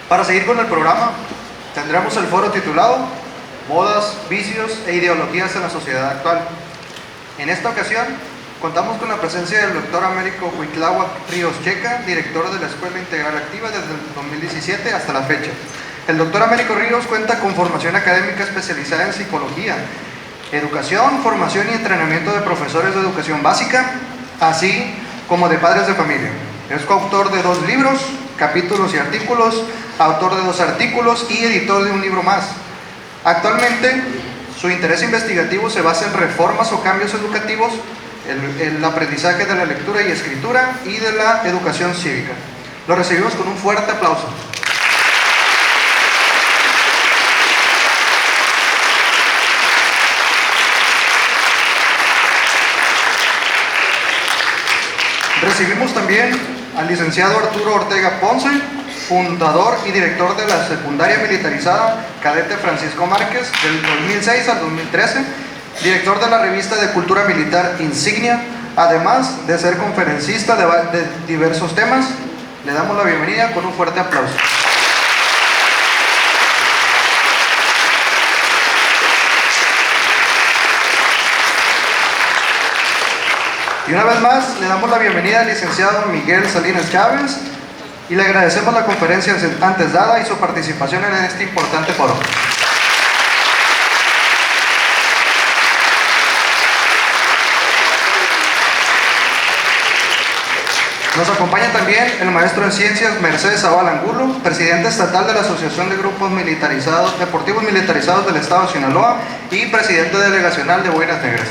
Para seguir con el programa, tendremos el foro titulado Modas, vicios e ideologías en la sociedad actual. En esta ocasión, contamos con la presencia del Dr. Américo Huitláhuac Ríos Checa, director de la Escuela Integral Activa desde el 2017 hasta la fecha. El Dr. Américo Ríos cuenta con formación académica especializada en psicología, educación, formación y entrenamiento de profesores de educación básica, así como de padres de familia. Es coautor de 2 libros, capítulos y artículos, autor de 2 artículos y editor de un libro más. Actualmente, su interés investigativo se basa en reformas o cambios educativos, el aprendizaje de la lectura y escritura y de la educación cívica. Lo recibimos con un fuerte aplauso. Recibimos también al licenciado Arturo Ortega Ponce, fundador y director de la secundaria militarizada Cadete Francisco Márquez del 2006 al 2013, director de la revista de cultura militar Insignia, además de ser conferencista de diversos temas. Le damos la bienvenida con un fuerte aplauso. Y una vez más, le damos la bienvenida al licenciado Miguel Salinas Chávez y le agradecemos la conferencia antes dada y su participación en este importante foro. Nos acompaña también el maestro en ciencias Mercedes Zavala Angulo, presidente estatal de la Asociación de Grupos Deportivos Militarizados del Estado de Sinaloa y presidente delegacional de Boinas Negras.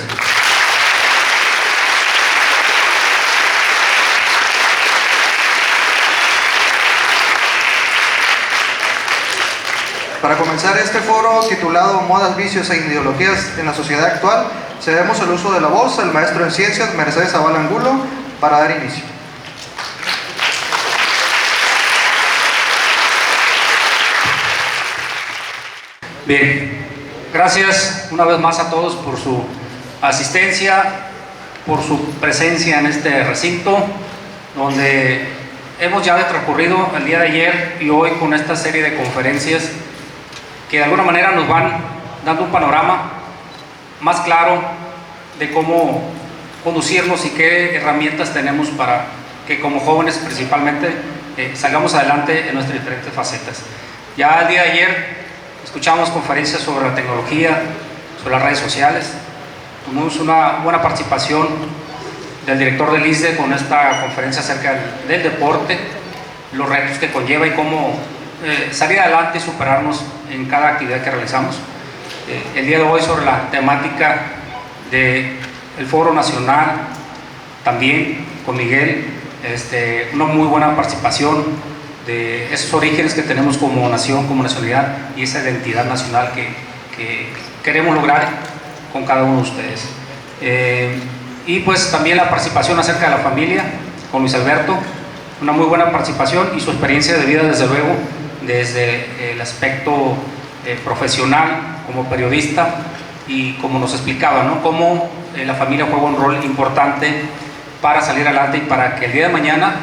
Para comenzar este foro titulado Modas, vicios e ideologías en la sociedad actual, cedemos el uso de la voz al maestro en ciencias Mercedes Zavala Angulo para dar inicio. Bien, gracias una vez más a todos por su asistencia, por su presencia en este recinto, donde hemos ya transcurrido el día de ayer y hoy con esta serie de conferencias que de alguna manera nos van dando un panorama más claro de cómo conducirnos y qué herramientas tenemos para que como jóvenes principalmente salgamos adelante en nuestras diferentes facetas. Ya el día de ayer escuchamos conferencias sobre la tecnología, sobre las redes sociales. Tuvimos una buena participación del director del ISDE con esta conferencia acerca del deporte, los retos que conlleva y cómo salir adelante y superarnos en cada actividad que realizamos. El día de hoy sobre la temática del Foro Nacional, también con Miguel, una muy buena participación de esos orígenes que tenemos como nación, como nacionalidad y esa identidad nacional que queremos lograr con cada uno de ustedes. Y pues también la participación acerca de la familia con Luis Alberto, una muy buena participación y su experiencia de vida desde luego desde el aspecto profesional como periodista y como nos explicaba, ¿no? Cómo la familia juega un rol importante para salir adelante y para que el día de mañana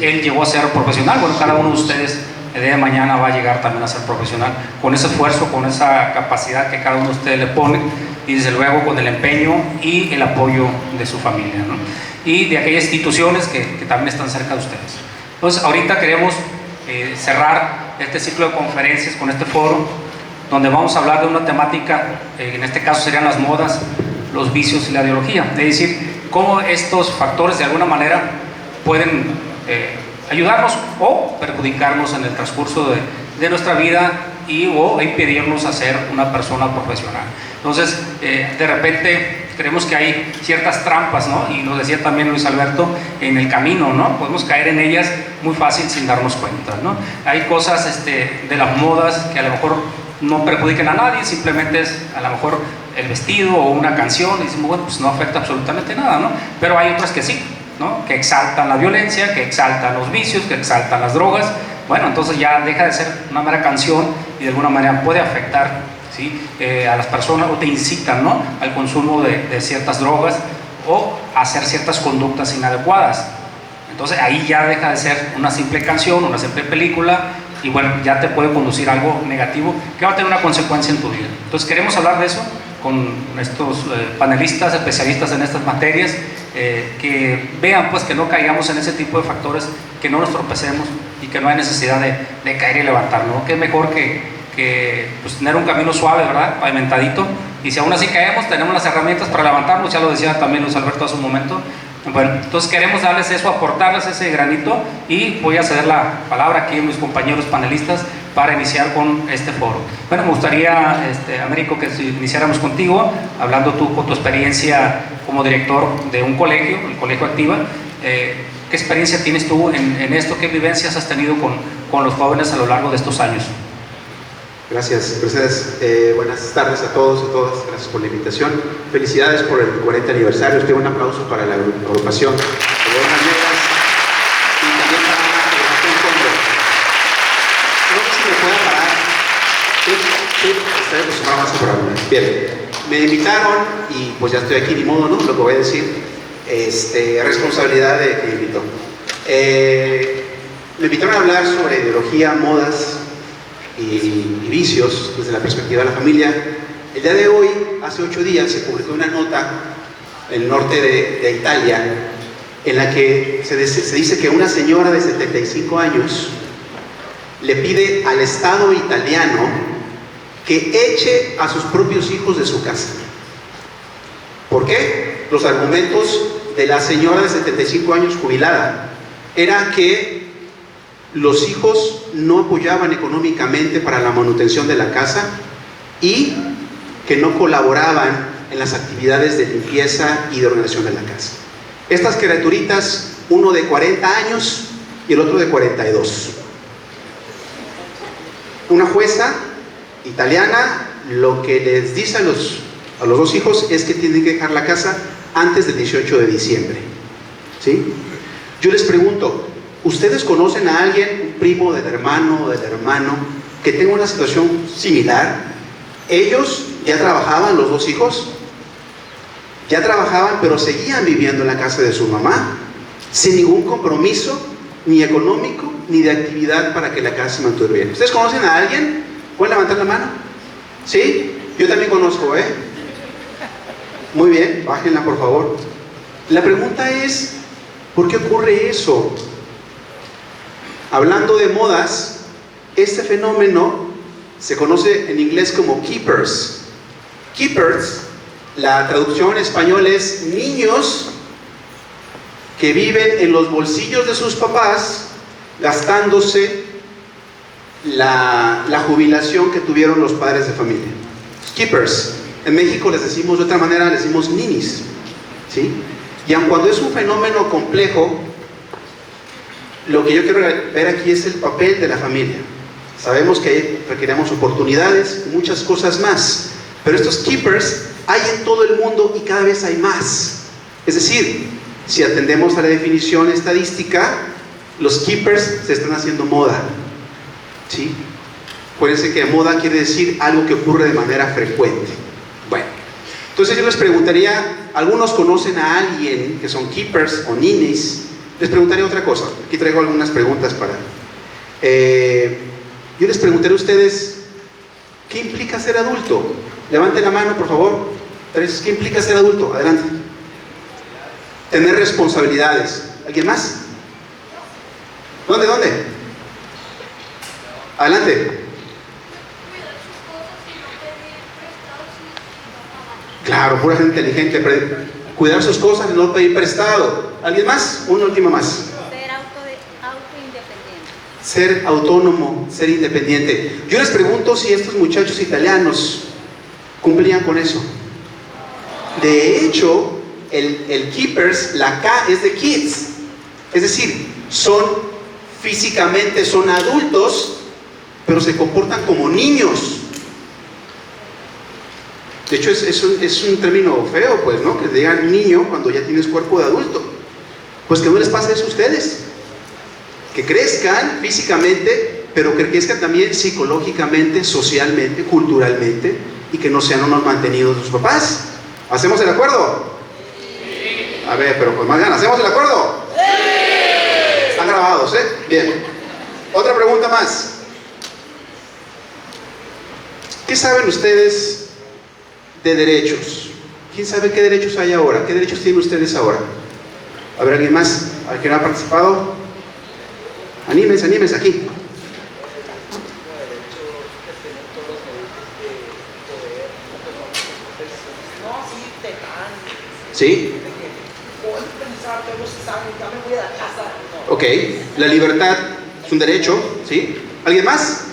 él llegó a ser profesional. Bueno, cada uno de ustedes el día de mañana va a llegar también a ser profesional con ese esfuerzo, con esa capacidad que cada uno de ustedes le pone y desde luego con el empeño y el apoyo de su familia, ¿no? Y de aquellas instituciones que también están cerca de ustedes. Entonces ahorita queremos cerrar este ciclo de conferencias con este foro donde vamos a hablar de una temática, en este caso serían las modas, los vicios y la ideología, es decir, cómo estos factores de alguna manera pueden ayudarnos o perjudicarnos en el transcurso de nuestra vida o impedirnos a ser una persona profesional. Entonces, de repente creemos que hay ciertas trampas, ¿no? Y nos decía también Luis Alberto, en el camino, ¿no? Podemos caer en ellas muy fácil sin darnos cuenta, ¿no? Hay cosas de las modas que a lo mejor no perjudican a nadie, simplemente es a lo mejor el vestido o una canción y decimos, bueno, pues no afecta absolutamente nada, ¿no? Pero hay otras que sí. ¿no? Que exaltan la violencia, que exaltan los vicios, que exaltan las drogas. Bueno, entonces ya deja de ser una mera canción y de alguna manera puede afectar, ¿sí? A las personas, o te incitan, ¿no? Al consumo de ciertas drogas o a hacer ciertas conductas inadecuadas. Entonces ahí ya deja de ser una simple canción, una simple película, y bueno, ya te puede conducir a algo negativo que va a tener una consecuencia en tu vida. Entonces queremos hablar de eso con estos panelistas, especialistas en estas materias, que vean pues que no caigamos en ese tipo de factores, que no nos tropecemos y que no hay necesidad de caer y levantarnos, ¿no? Que es mejor que pues, tener un camino suave, ¿verdad? Pavimentadito, y si aún así caemos, tenemos las herramientas para levantarnos, ya lo decía también Luis Alberto hace un momento. Bueno, entonces queremos darles eso, aportarles ese granito, y voy a ceder la palabra aquí a mis compañeros panelistas para iniciar con este foro. Bueno, me gustaría, Américo, que iniciáramos contigo, hablando tú con tu experiencia como director de un colegio, el Colegio Activa. ¿Qué experiencia tienes tú en esto? ¿Qué vivencias has tenido con los jóvenes a lo largo de estos años? Gracias, Mercedes. Buenas tardes a todos, a todas. Gracias por la invitación. Felicidades por el 40 aniversario. Os pido un aplauso para la agrupación de Ovejas Negras y también para la agrupación Fondo. No sé si me puedo parar. Sí, estoy acostumbrado más a pararme. Bien, me invitaron y pues ya estoy aquí, ni modo, ¿no? Lo que voy a decir. Responsabilidad de que me invitó. Me invitaron a hablar sobre ideología, modas y vicios desde la perspectiva de la familia. El día de hoy, hace 8 días, se publicó una nota en el norte de Italia en la que se dice que una señora de 75 años le pide al Estado italiano que eche a sus propios hijos de su casa. ¿Por qué? Los argumentos de la señora de 75 años jubilada era que los hijos no apoyaban económicamente para la manutención de la casa y que no colaboraban en las actividades de limpieza y de organización de la casa. Estas criaturitas, uno de 40 años y el otro de 42. Una jueza italiana lo que les dice a los 2 hijos es que tienen que dejar la casa antes del 18 de diciembre. ¿Sí? Yo les pregunto, ¿ustedes conocen a alguien, un primo del hermano o del hermano, que tenga una situación similar? Ellos ya trabajaban, los 2 hijos, ya trabajaban, pero seguían viviendo en la casa de su mamá, sin ningún compromiso, ni económico, ni de actividad para que la casa se mantuviera bien. ¿Ustedes conocen a alguien? ¿Pueden levantar la mano? ¿Sí? Yo también conozco, ¿eh? Muy bien, bájenla por favor. La pregunta es, ¿por qué ocurre eso? Hablando de modas, este fenómeno se conoce en inglés como keepers. Keepers, la traducción en español es niños que viven en los bolsillos de sus papás gastándose la jubilación que tuvieron los padres de familia. Keepers. En México les decimos de otra manera, les decimos ninis, ¿sí? Y aun cuando es un fenómeno complejo, lo que yo quiero ver aquí es el papel de la familia. Sabemos que requerimos oportunidades y muchas cosas más, pero estos keepers hay en todo el mundo y cada vez hay más. Es decir, si atendemos a la definición estadística, los keepers se están haciendo moda, ¿sí? Acuérdense que moda quiere decir algo que ocurre de manera frecuente. Bueno, entonces yo les preguntaría, ¿algunos conocen a alguien que son keepers o ninis? Les preguntaría otra cosa. Aquí traigo algunas preguntas para... yo les preguntaré a ustedes, ¿qué implica ser adulto? Levanten la mano, por favor. ¿Qué implica ser adulto? Adelante. Tener responsabilidades. ¿Alguien más? ¿Dónde? Adelante. Claro, pura gente inteligente. Cuidar sus cosas y no pedir prestado. ¿Alguien más? Una última más. Ser autónomo, ser independiente. Yo les pregunto si estos muchachos italianos cumplían con eso. De hecho, el keepers, la K es de kids. Es decir, físicamente son adultos, pero se comportan como niños. De hecho, es un término feo, pues, ¿no? Que te digan niño cuando ya tienes cuerpo de adulto. Pues que no les pase eso a ustedes. Que crezcan físicamente, pero que crezcan también psicológicamente, socialmente, culturalmente, y que no sean unos mantenidos de sus papás. ¿Hacemos el acuerdo? Sí. A ver, pero con más ganas. ¿Hacemos el acuerdo? Sí. Están grabados, ¿eh? Bien. Otra pregunta más. ¿Qué saben ustedes de derechos? ¿Quién sabe qué derechos hay ahora? ¿Qué derechos tienen ustedes ahora? ¿A ver, alguien más? ¿Alguien no ha participado? Anímense, anímense aquí. ¿Sí? Ok, la libertad es un derecho, ¿sí? ¿Alguien más?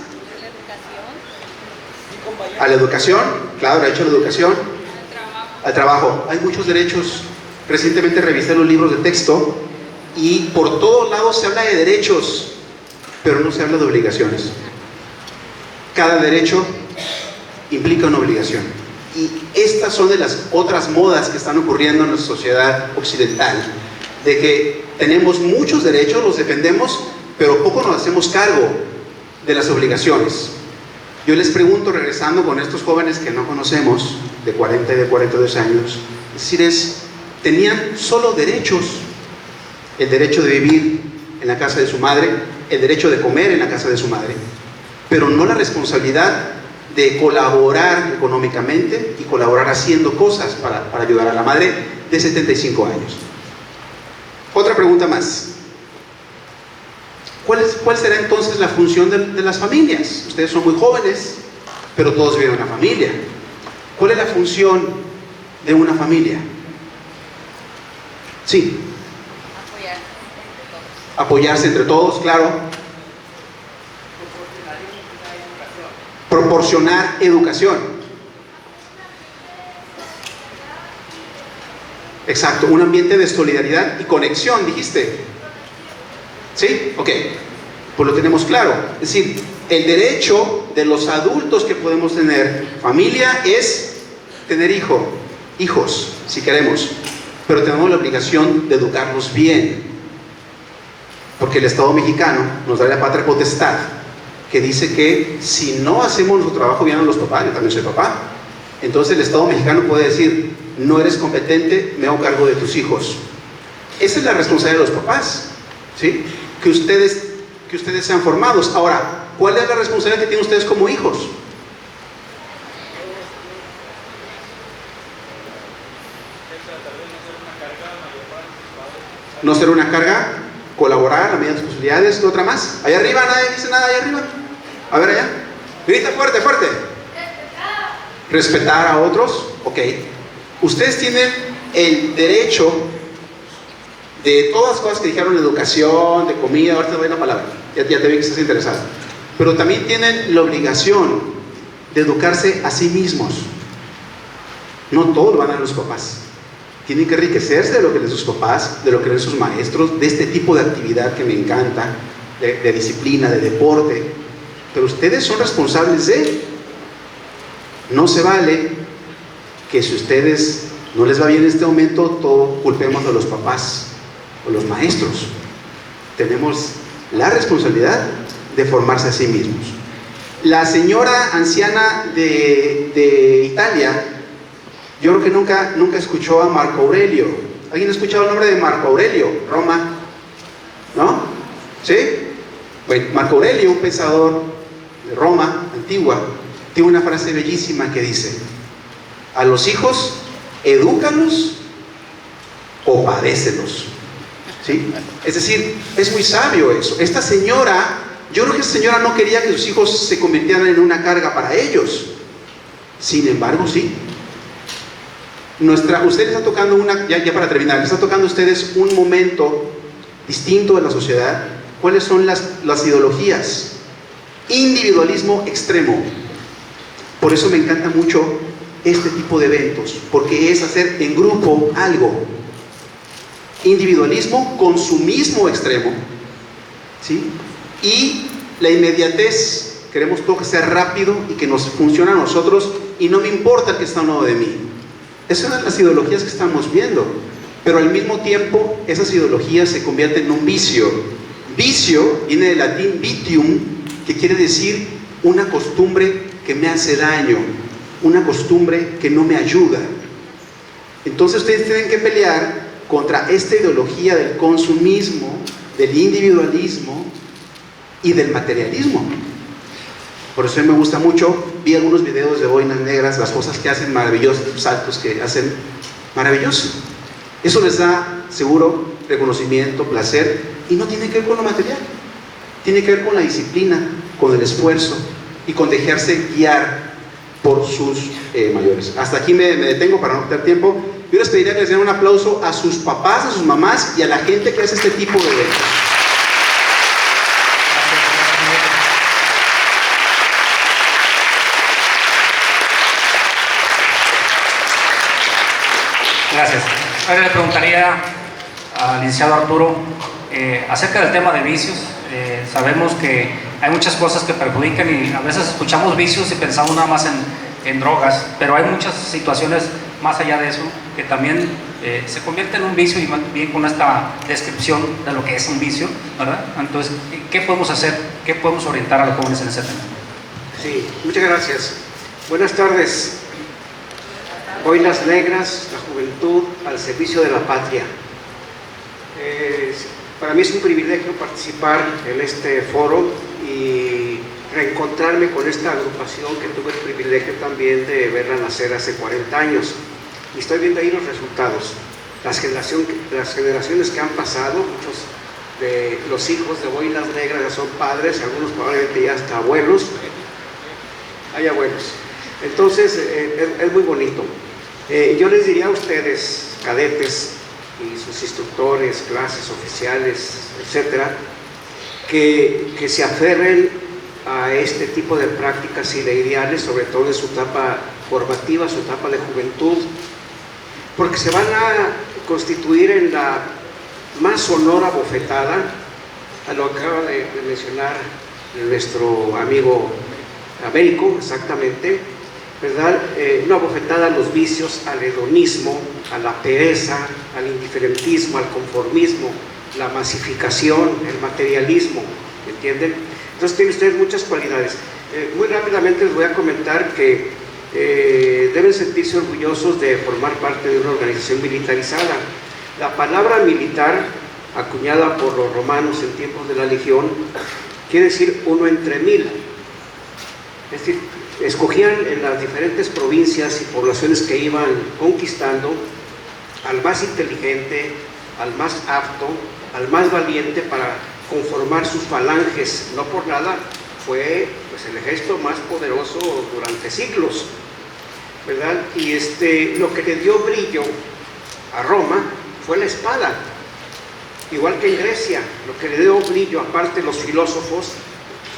A la educación, claro, derecho a la educación. Al trabajo. Hay muchos derechos. Recientemente revisé los libros de texto y por todos lados se habla de derechos, pero no se habla de obligaciones. Cada derecho implica una obligación. Y estas son de las otras modas que están ocurriendo en la sociedad occidental, de que tenemos muchos derechos, los defendemos, pero poco nos hacemos cargo de las obligaciones. Yo les pregunto, regresando con estos jóvenes que no conocemos, de 40 y de 42 años, es decir, tenían solo derechos: el derecho de vivir en la casa de su madre, el derecho de comer en la casa de su madre, pero no la responsabilidad de colaborar económicamente y colaborar haciendo cosas para ayudar a la madre de 75 años. Otra pregunta más. ¿Cuál será entonces la función de las familias? Ustedes son muy jóvenes, pero todos viven en una familia. ¿Cuál es la función de una familia? Sí. Apoyarse entre todos, claro. Proporcionar educación. Exacto, un ambiente de solidaridad y conexión, dijiste. ¿Sí? Ok, pues lo tenemos claro. Es decir, el derecho de los adultos que podemos tener familia es tener hijos, si queremos, pero tenemos la obligación de educarlos bien, porque el Estado mexicano nos da la patria potestad, que dice que si no hacemos nuestro trabajo bien a los papás, yo también soy papá, entonces el Estado mexicano puede decir: no eres competente, me hago cargo de tus hijos. Esa es la responsabilidad de los papás, ¿sí? Que ustedes sean formados. Ahora, ¿cuál es la responsabilidad que tienen ustedes como hijos? No ser una carga, colaborar a medida de sus posibilidades. ¿Otra más? Allá arriba, nadie dice nada allá arriba. A ver allá. Grita fuerte, fuerte. Respetar a otros. Ok. Ustedes tienen el derecho de todas las cosas que dijeron, de educación, de comida. Ahorita te doy la palabra. Ya te vi que estás interesado. Pero también tienen la obligación de educarse a sí mismos. No todo lo van a dar los papás. Tienen que enriquecerse de lo que leen sus papás, de lo que leen sus maestros, de este tipo de actividad que me encanta, de disciplina, de deporte. Pero ustedes son responsables de. No se vale que si ustedes no les va bien en este momento, todo culpemos a los papás o los maestros. Tenemos la responsabilidad de formarse a sí mismos. La señora anciana de Italia, yo creo que nunca escuchó a Marco Aurelio. ¿Alguien ha escuchado el nombre de Marco Aurelio? Roma, ¿no? ¿Sí? Bueno, Marco Aurelio, un pensador de Roma antigua, tiene una frase bellísima que dice: a los hijos, edúcalos o padécelos. ¿Sí? Es decir, es muy sabio eso. Esta señora, yo creo que esta señora no quería que sus hijos se convirtieran en una carga para ellos. Sin embargo, sí. Ustedes están tocando ya para terminar, les está tocando a ustedes un momento distinto de la sociedad. ¿Cuáles son las ideologías? Individualismo extremo. Por eso me encanta mucho este tipo de eventos, porque es hacer en grupo algo. Individualismo, consumismo extremo, ¿sí? Y la inmediatez. Queremos todo que sea rápido y que nos funcione a nosotros, y no me importa el que está al lado de mí. Esas son las ideologías que estamos viendo. pero al mismo tiempo esas ideologías se convierten en un vicio. Vicio viene del latín vitium, que quiere decir una costumbre que me hace daño, una costumbre que no me ayuda. Entonces ustedes tienen que pelear contra esta ideología del consumismo, del individualismo y del materialismo. Por eso a mí me gusta mucho, vi algunos videos de Boinas Negras, las cosas que hacen maravillosas, los saltos que hacen maravillosos. Eso les da seguro reconocimiento, placer, y no tiene que ver con lo material, tiene que ver con la disciplina, con el esfuerzo y con dejarse guiar por sus mayores. Hasta aquí me detengo para no perder tiempo. Yo les pediría que les dieran un aplauso a sus papás, a sus mamás y a la gente que hace este tipo de eventos. Gracias. Ahora le preguntaría al licenciado Arturo acerca del tema de vicios. Sabemos que hay muchas cosas que perjudican y a veces escuchamos vicios y pensamos nada más en drogas, pero hay muchas situaciones más allá de eso que también se convierten en un vicio, y más bien con esta descripción de lo que es un vicio, ¿verdad? Entonces, ¿qué podemos hacer? ¿Qué podemos orientar a los jóvenes en ese tema? Sí, muchas gracias. Buenas tardes. Boinas Negras, la juventud al servicio de la patria. Para mí es un privilegio participar en este foro y reencontrarme con esta agrupación que tuve el privilegio también de verla nacer hace 40 años. Y estoy viendo ahí los resultados. Las generaciones que han pasado, muchos de los hijos de Boinas Negras ya son padres, algunos probablemente ya hasta abuelos. Hay abuelos. Entonces, es muy bonito. Yo les diría a ustedes, cadetes y sus instructores, clases oficiales, etcétera, que se aferren a este tipo de prácticas y de ideales, sobre todo en su etapa formativa, su etapa de juventud, porque se van a constituir en la más sonora bofetada a lo que acaba de mencionar nuestro amigo Américo, exactamente, ¿verdad? Una bofetada a los vicios, al hedonismo, a la pereza, al indiferentismo, al conformismo, la masificación, el materialismo, ¿entienden? Entonces tienen ustedes muchas cualidades. Muy rápidamente les voy a comentar que deben sentirse orgullosos de formar parte de una organización militarizada. La palabra militar, acuñada por los romanos en tiempos de la legión, quiere decir uno entre mil. Es decir, escogían en las diferentes provincias y poblaciones que iban conquistando al más inteligente, al más apto, al más valiente para conformar sus falanges. No por nada fue pues, el ejército más poderoso durante siglos, ¿verdad? Y lo que le dio brillo a Roma fue la espada, igual que en Grecia. Lo que le dio brillo, aparte de los filósofos,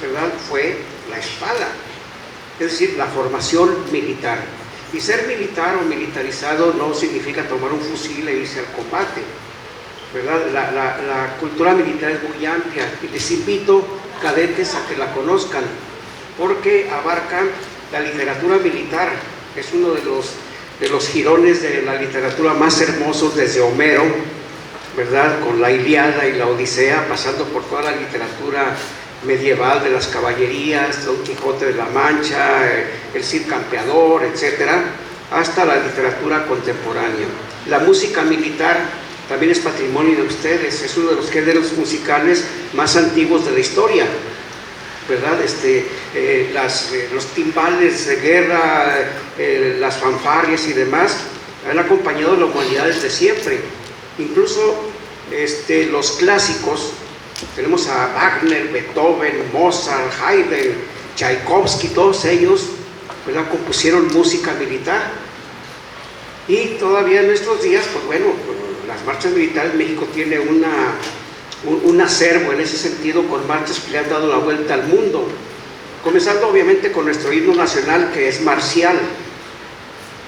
¿verdad?, fue la espada. Es decir, la formación militar. Y ser militar o militarizado no significa tomar un fusil e irse al combate, ¿verdad? La cultura militar es muy amplia y les invito, cadetes, a que la conozcan, porque abarca la literatura militar. Es uno de los jirones de la literatura más hermosos, desde Homero, ¿verdad?, con la Ilíada y la Odisea, pasando por toda la literatura medieval de las caballerías, Don Quijote de la Mancha, el Cid Campeador, etcétera, hasta la literatura contemporánea. La música militar también es patrimonio de ustedes, es uno de los géneros musicales más antiguos de la historia, ¿verdad? Los timbales de guerra, las fanfarrias y demás han acompañado a la humanidad desde siempre. Incluso los clásicos, tenemos a Wagner, Beethoven, Mozart, Haydn, Tchaikovsky, todos ellos, ¿verdad?, compusieron música militar. Y todavía en nuestros días, pues bueno, las marchas militares, México tiene un acervo en ese sentido, con marchas que le han dado la vuelta al mundo, comenzando obviamente con nuestro himno nacional, que es marcial,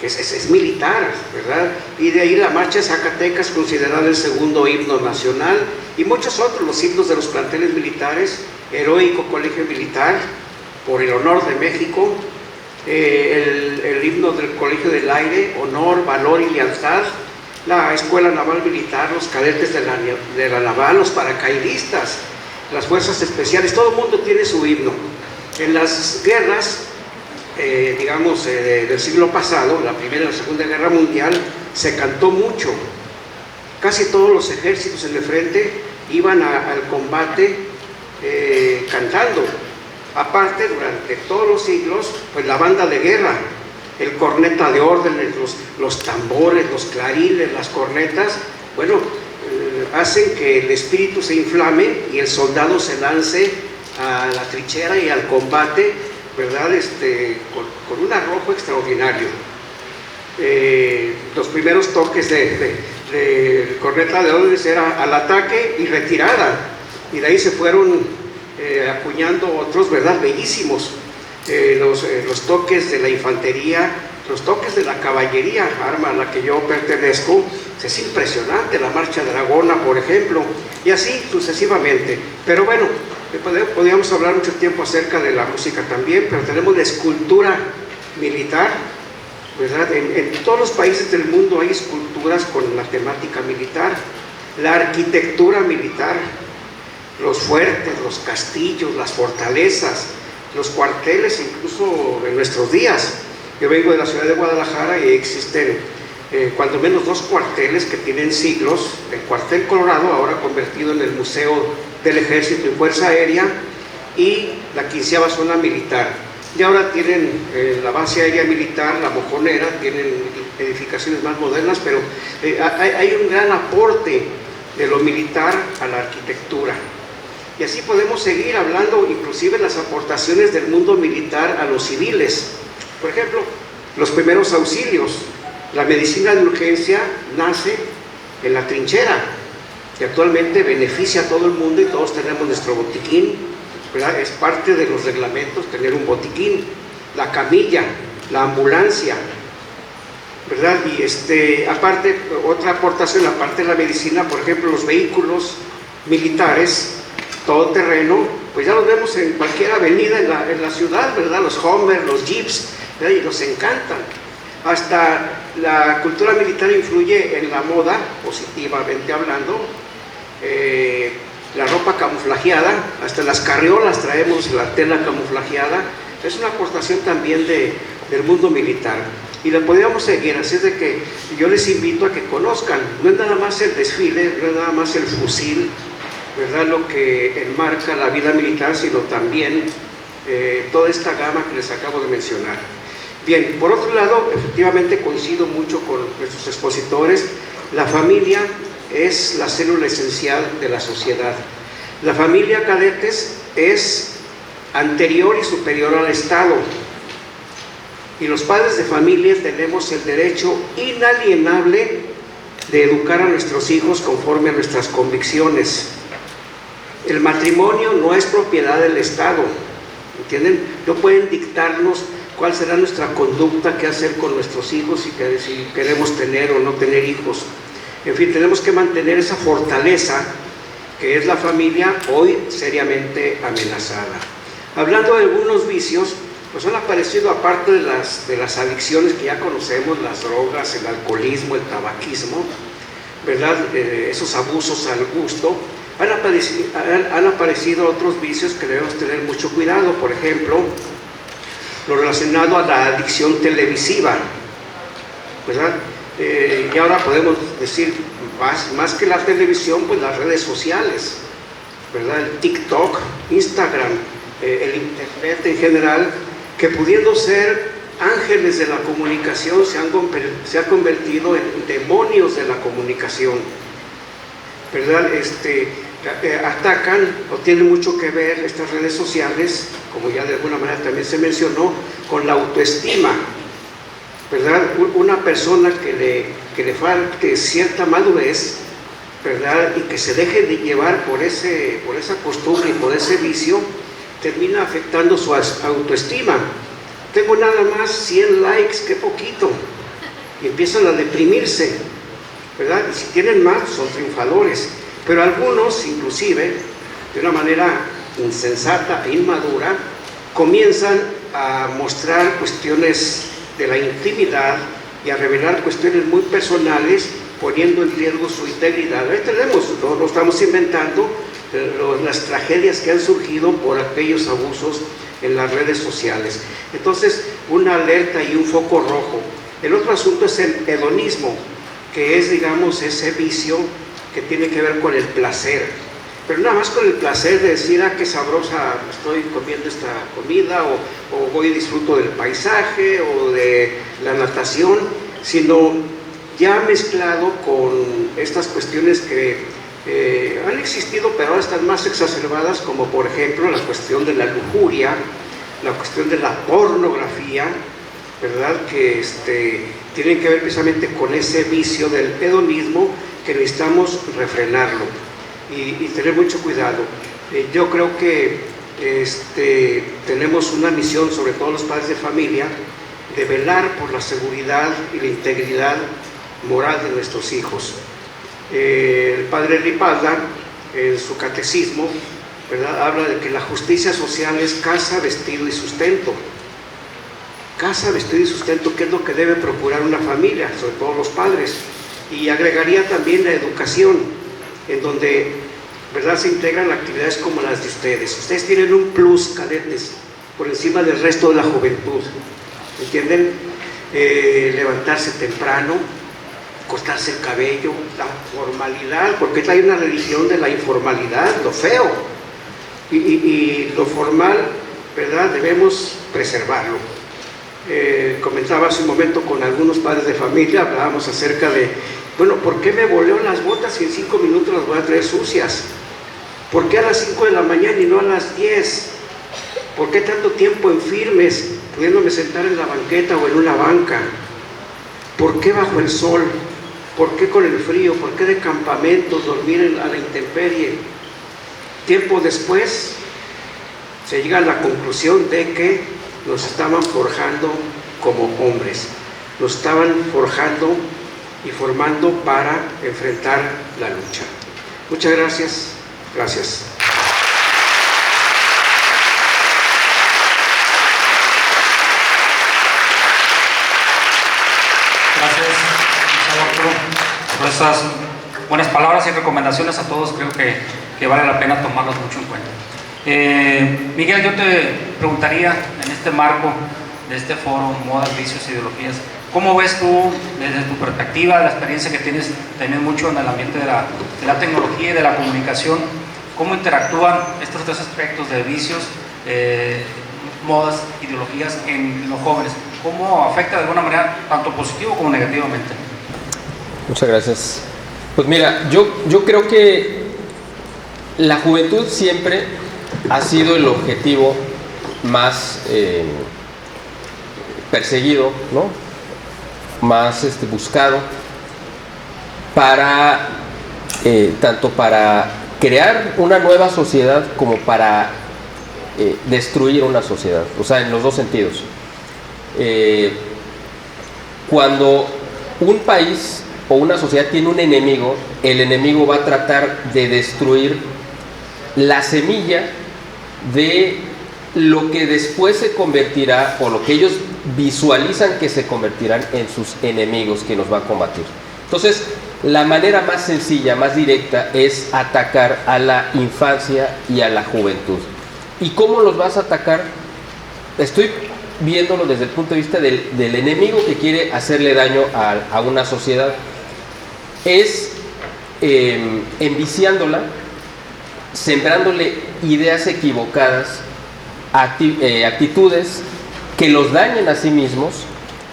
que es militar, ¿verdad? Y de ahí la marcha de Zacatecas, considerada el segundo himno nacional, y muchos otros, los himnos de los planteles militares, Heroico Colegio Militar, Por el Honor de México, el himno del Colegio del Aire, Honor, Valor y Lealtad, la Escuela Naval Militar, los cadetes de la Naval, los paracaidistas, las fuerzas especiales, todo el mundo tiene su himno. En las guerras, digamos, del siglo pasado, la Primera y la Segunda Guerra Mundial, se cantó mucho. Casi todos los ejércitos en el frente iban al combate cantando. Aparte, durante todos los siglos, pues la banda de guerra, el corneta de órdenes, los tambores, los clarines, las cornetas, bueno, hacen que el espíritu se inflame y el soldado se lance a la trinchera y al combate, ¿verdad? Con un arrojo extraordinario. Los primeros toques de corneta de órdenes era al ataque y retirada, y de ahí se fueron acuñando otros, ¿verdad? Bellísimos. Los toques de la infantería, los toques de la caballería, arma a la que yo pertenezco, es impresionante, la marcha dragona, por ejemplo, y así sucesivamente. Pero bueno, podríamos hablar mucho tiempo acerca de la música también, pero tenemos la escultura militar, ¿verdad? En todos los países del mundo hay esculturas con la temática militar, la arquitectura militar, los fuertes, los castillos, las fortalezas, los cuarteles, incluso en nuestros días. Yo vengo de la ciudad de Guadalajara y existen cuando menos 2 cuarteles que tienen siglos. El cuartel Colorado, ahora convertido en el Museo del Ejército y Fuerza Aérea, y la 15ª Zona Militar. Y ahora tienen la base aérea militar, la Mojonera, tienen edificaciones más modernas, pero hay un gran aporte de lo militar a la arquitectura. Y así podemos seguir hablando, inclusive las aportaciones del mundo militar a los civiles. Por ejemplo, los primeros auxilios. La medicina de urgencia nace en la trinchera, que actualmente beneficia a todo el mundo y todos tenemos nuestro botiquín, ¿verdad? Es parte de los reglamentos tener un botiquín. La camilla, la ambulancia, ¿verdad? Y aparte, otra aportación, aparte de la medicina, por ejemplo, los vehículos militares todoterreno, pues ya los vemos en cualquier avenida en la ciudad, ¿verdad? Los Hummer, los Jeeps, ¿verdad? Y nos encantan. Hasta la cultura militar influye en la moda, positivamente hablando. La ropa camuflajeada, hasta las carriolas traemos la tela camuflajeada, es una aportación también del mundo militar. Y la podríamos seguir, así es de que yo les invito a que conozcan, no es nada más el desfile, no es nada más el fusil, ¿verdad? Lo que enmarca la vida militar, sino también toda esta gama que les acabo de mencionar. Bien, por otro lado, efectivamente coincido mucho con nuestros expositores, la familia es la célula esencial de la sociedad. La familia cadetes es anterior y superior al Estado, y los padres de familia tenemos el derecho inalienable de educar a nuestros hijos conforme a nuestras convicciones. El matrimonio no es propiedad del Estado, ¿entienden? No pueden dictarnos cuál será nuestra conducta, qué hacer con nuestros hijos y si queremos tener o no tener hijos. En fin, tenemos que mantener esa fortaleza que es la familia, hoy seriamente amenazada. Hablando de algunos vicios, pues han aparecido, aparte de las adicciones que ya conocemos, las drogas, el alcoholismo, el tabaquismo, ¿verdad? Esos abusos al gusto, han aparecido otros vicios que debemos tener mucho cuidado. Por ejemplo, lo relacionado a la adicción televisiva, ¿verdad? Y ahora podemos decir, más que la televisión, pues las redes sociales, ¿verdad? El TikTok, Instagram, el Internet en general, que pudiendo ser ángeles de la comunicación, se ha convertido en demonios de la comunicación, ¿verdad? Atacan o tienen mucho que ver estas redes sociales, como ya de alguna manera también se mencionó, con la autoestima, ¿verdad? Una persona que le falte cierta madurez, ¿verdad? Y que se deje de llevar por esa costumbre y por ese vicio, termina afectando su autoestima. Tengo nada más 100 likes, qué poquito, y empiezan a deprimirse, ¿verdad? Y si tienen más, son triunfadores. Pero algunos, inclusive, de una manera insensata e inmadura, comienzan a mostrar cuestiones de la intimidad y a revelar cuestiones muy personales poniendo en riesgo su integridad. Ahí tenemos, no lo estamos inventando, las tragedias que han surgido por aquellos abusos en las redes sociales. Entonces, una alerta y un foco rojo. El otro asunto es el hedonismo, que es, digamos, ese vicio que tiene que ver con el placer. Pero nada más con el placer de decir, ah, qué sabrosa estoy comiendo esta comida, o voy y disfruto del paisaje, o de la natación, sino ya mezclado con estas cuestiones que han existido, pero ahora están más exacerbadas, como por ejemplo la cuestión de la lujuria, la cuestión de la pornografía, ¿verdad? Que tienen que ver precisamente con ese vicio del hedonismo que necesitamos refrenarlo y tener mucho cuidado. Yo creo que tenemos una misión, sobre todo los padres de familia, de velar por la seguridad y la integridad moral de nuestros hijos. El padre Ripalda, en su catecismo, ¿verdad?, habla de que la justicia social es casa, vestido y sustento. Casa, vestido y sustento, que es lo que debe procurar una familia, sobre todo los padres. Y agregaría también la educación, en donde, ¿verdad?, se integran actividades como las de ustedes. Ustedes tienen un plus, cadetes, por encima del resto de la juventud. ¿Entienden? Levantarse temprano, cortarse el cabello, la formalidad, porque hay una religión de la informalidad, lo feo, y lo formal, ¿verdad?, debemos preservarlo. Comentaba hace un momento con algunos padres de familia, hablábamos acerca de, bueno, ¿por qué me voleo las botas y en 5 minutos las voy a traer sucias? ¿Por qué a las 5 de la mañana y no a las 10? ¿Por qué tanto tiempo en firmes, pudiéndome sentar en la banqueta o en una banca? ¿Por qué bajo el sol? ¿Por qué con el frío? ¿Por qué de campamentos, dormir a la intemperie? Tiempo después se llega a la conclusión de que nos estaban forjando como hombres, nos estaban forjando y formando para enfrentar la lucha. Muchas gracias. Gracias. Gracias, por esas buenas palabras y recomendaciones a todos. Creo que vale la pena tomarlas mucho en cuenta. Miguel, yo te preguntaría, en este marco de este foro, Modas, Vicios, Ideologías, ¿cómo ves tú, desde tu perspectiva, la experiencia que tienes también mucho en el ambiente de la tecnología y de la comunicación, cómo interactúan estos tres aspectos de vicios, modas, ideologías en los jóvenes? ¿Cómo afecta de alguna manera, tanto positivo como negativamente? Muchas gracias. Pues mira, yo creo que la juventud siempre ha sido el objetivo más perseguido, ¿no?, más buscado para tanto para crear una nueva sociedad como para destruir una sociedad, o sea, en los dos sentidos. Cuando un país o una sociedad tiene un enemigo, el enemigo va a tratar de destruir la semilla de lo que después se convertirá, o lo que ellos visualizan que se convertirán en sus enemigos que nos va a combatir. Entonces, la manera más sencilla, más directa, es atacar a la infancia y a la juventud. ¿Y cómo los vas a atacar? Estoy viéndolo desde el punto de vista del enemigo que quiere hacerle daño a una sociedad. Es enviciándola, sembrándole ideas equivocadas, actitudes que los dañen a sí mismos,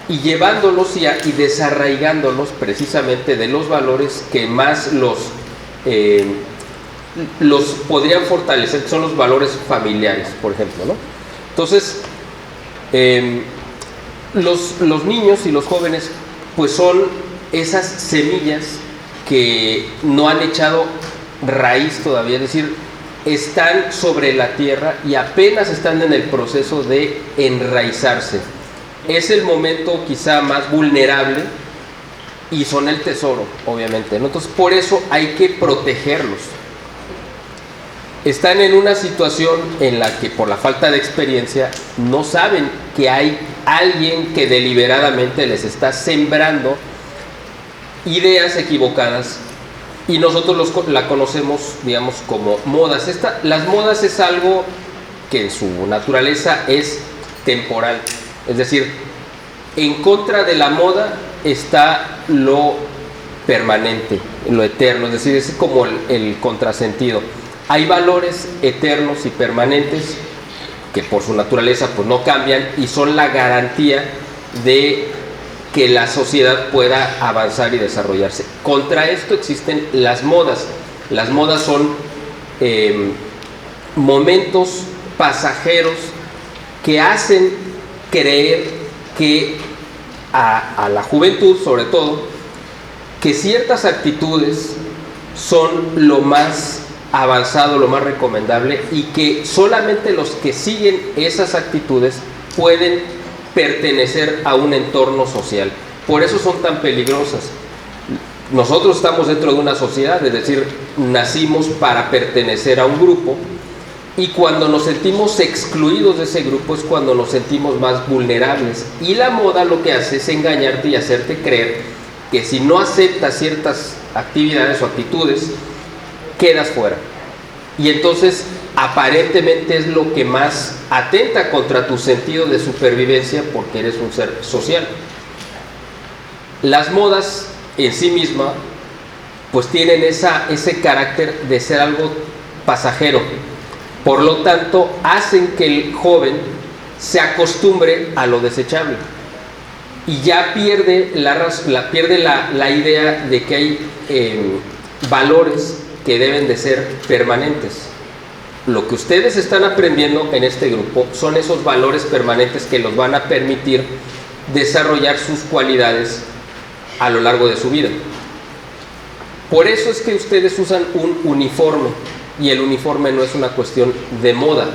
y llevándolos y desarraigándolos precisamente de los valores que más los podrían fortalecer, que son los valores familiares, por ejemplo, ¿no? Entonces, los niños y los jóvenes pues son esas semillas que no han echado raíz todavía, es decir, están sobre la tierra y apenas están en el proceso de enraizarse. Es el momento quizá más vulnerable y son el tesoro, obviamente, ¿no? Entonces, por eso hay que protegerlos. Están en una situación en la que, por la falta de experiencia, no saben que hay alguien que deliberadamente les está sembrando ideas equivocadas y nosotros la conocemos, digamos, como modas. Las modas es algo que en su naturaleza es temporal, es decir, en contra de la moda está lo permanente, lo eterno, es decir, es como el contrasentido. Hay valores eternos y permanentes que por su naturaleza pues no cambian y son la garantía de que la sociedad pueda avanzar y desarrollarse. Contra esto existen las modas. Las modas son momentos pasajeros que hacen creer que a la juventud, sobre todo, que ciertas actitudes son lo más avanzado, lo más recomendable, y que solamente los que siguen esas actitudes pueden pertenecer a un entorno social. Por eso son tan peligrosas. Nosotros estamos dentro de una sociedad, es decir, nacimos para pertenecer a un grupo, y cuando nos sentimos excluidos de ese grupo es cuando nos sentimos más vulnerables. Y la moda lo que hace es engañarte y hacerte creer que si no aceptas ciertas actividades o actitudes, quedas fuera. Y entonces aparentemente es lo que más atenta contra tu sentido de supervivencia, porque eres un ser social. Las modas en sí mismas pues tienen ese carácter de ser algo pasajero. Por lo tanto, hacen que el joven se acostumbre a lo desechable y ya pierde la idea de que hay valores que deben de ser permanentes. Lo que ustedes están aprendiendo en este grupo son esos valores permanentes que los van a permitir desarrollar sus cualidades a lo largo de su vida. Por eso es que ustedes usan un uniforme, y el uniforme no es una cuestión de moda.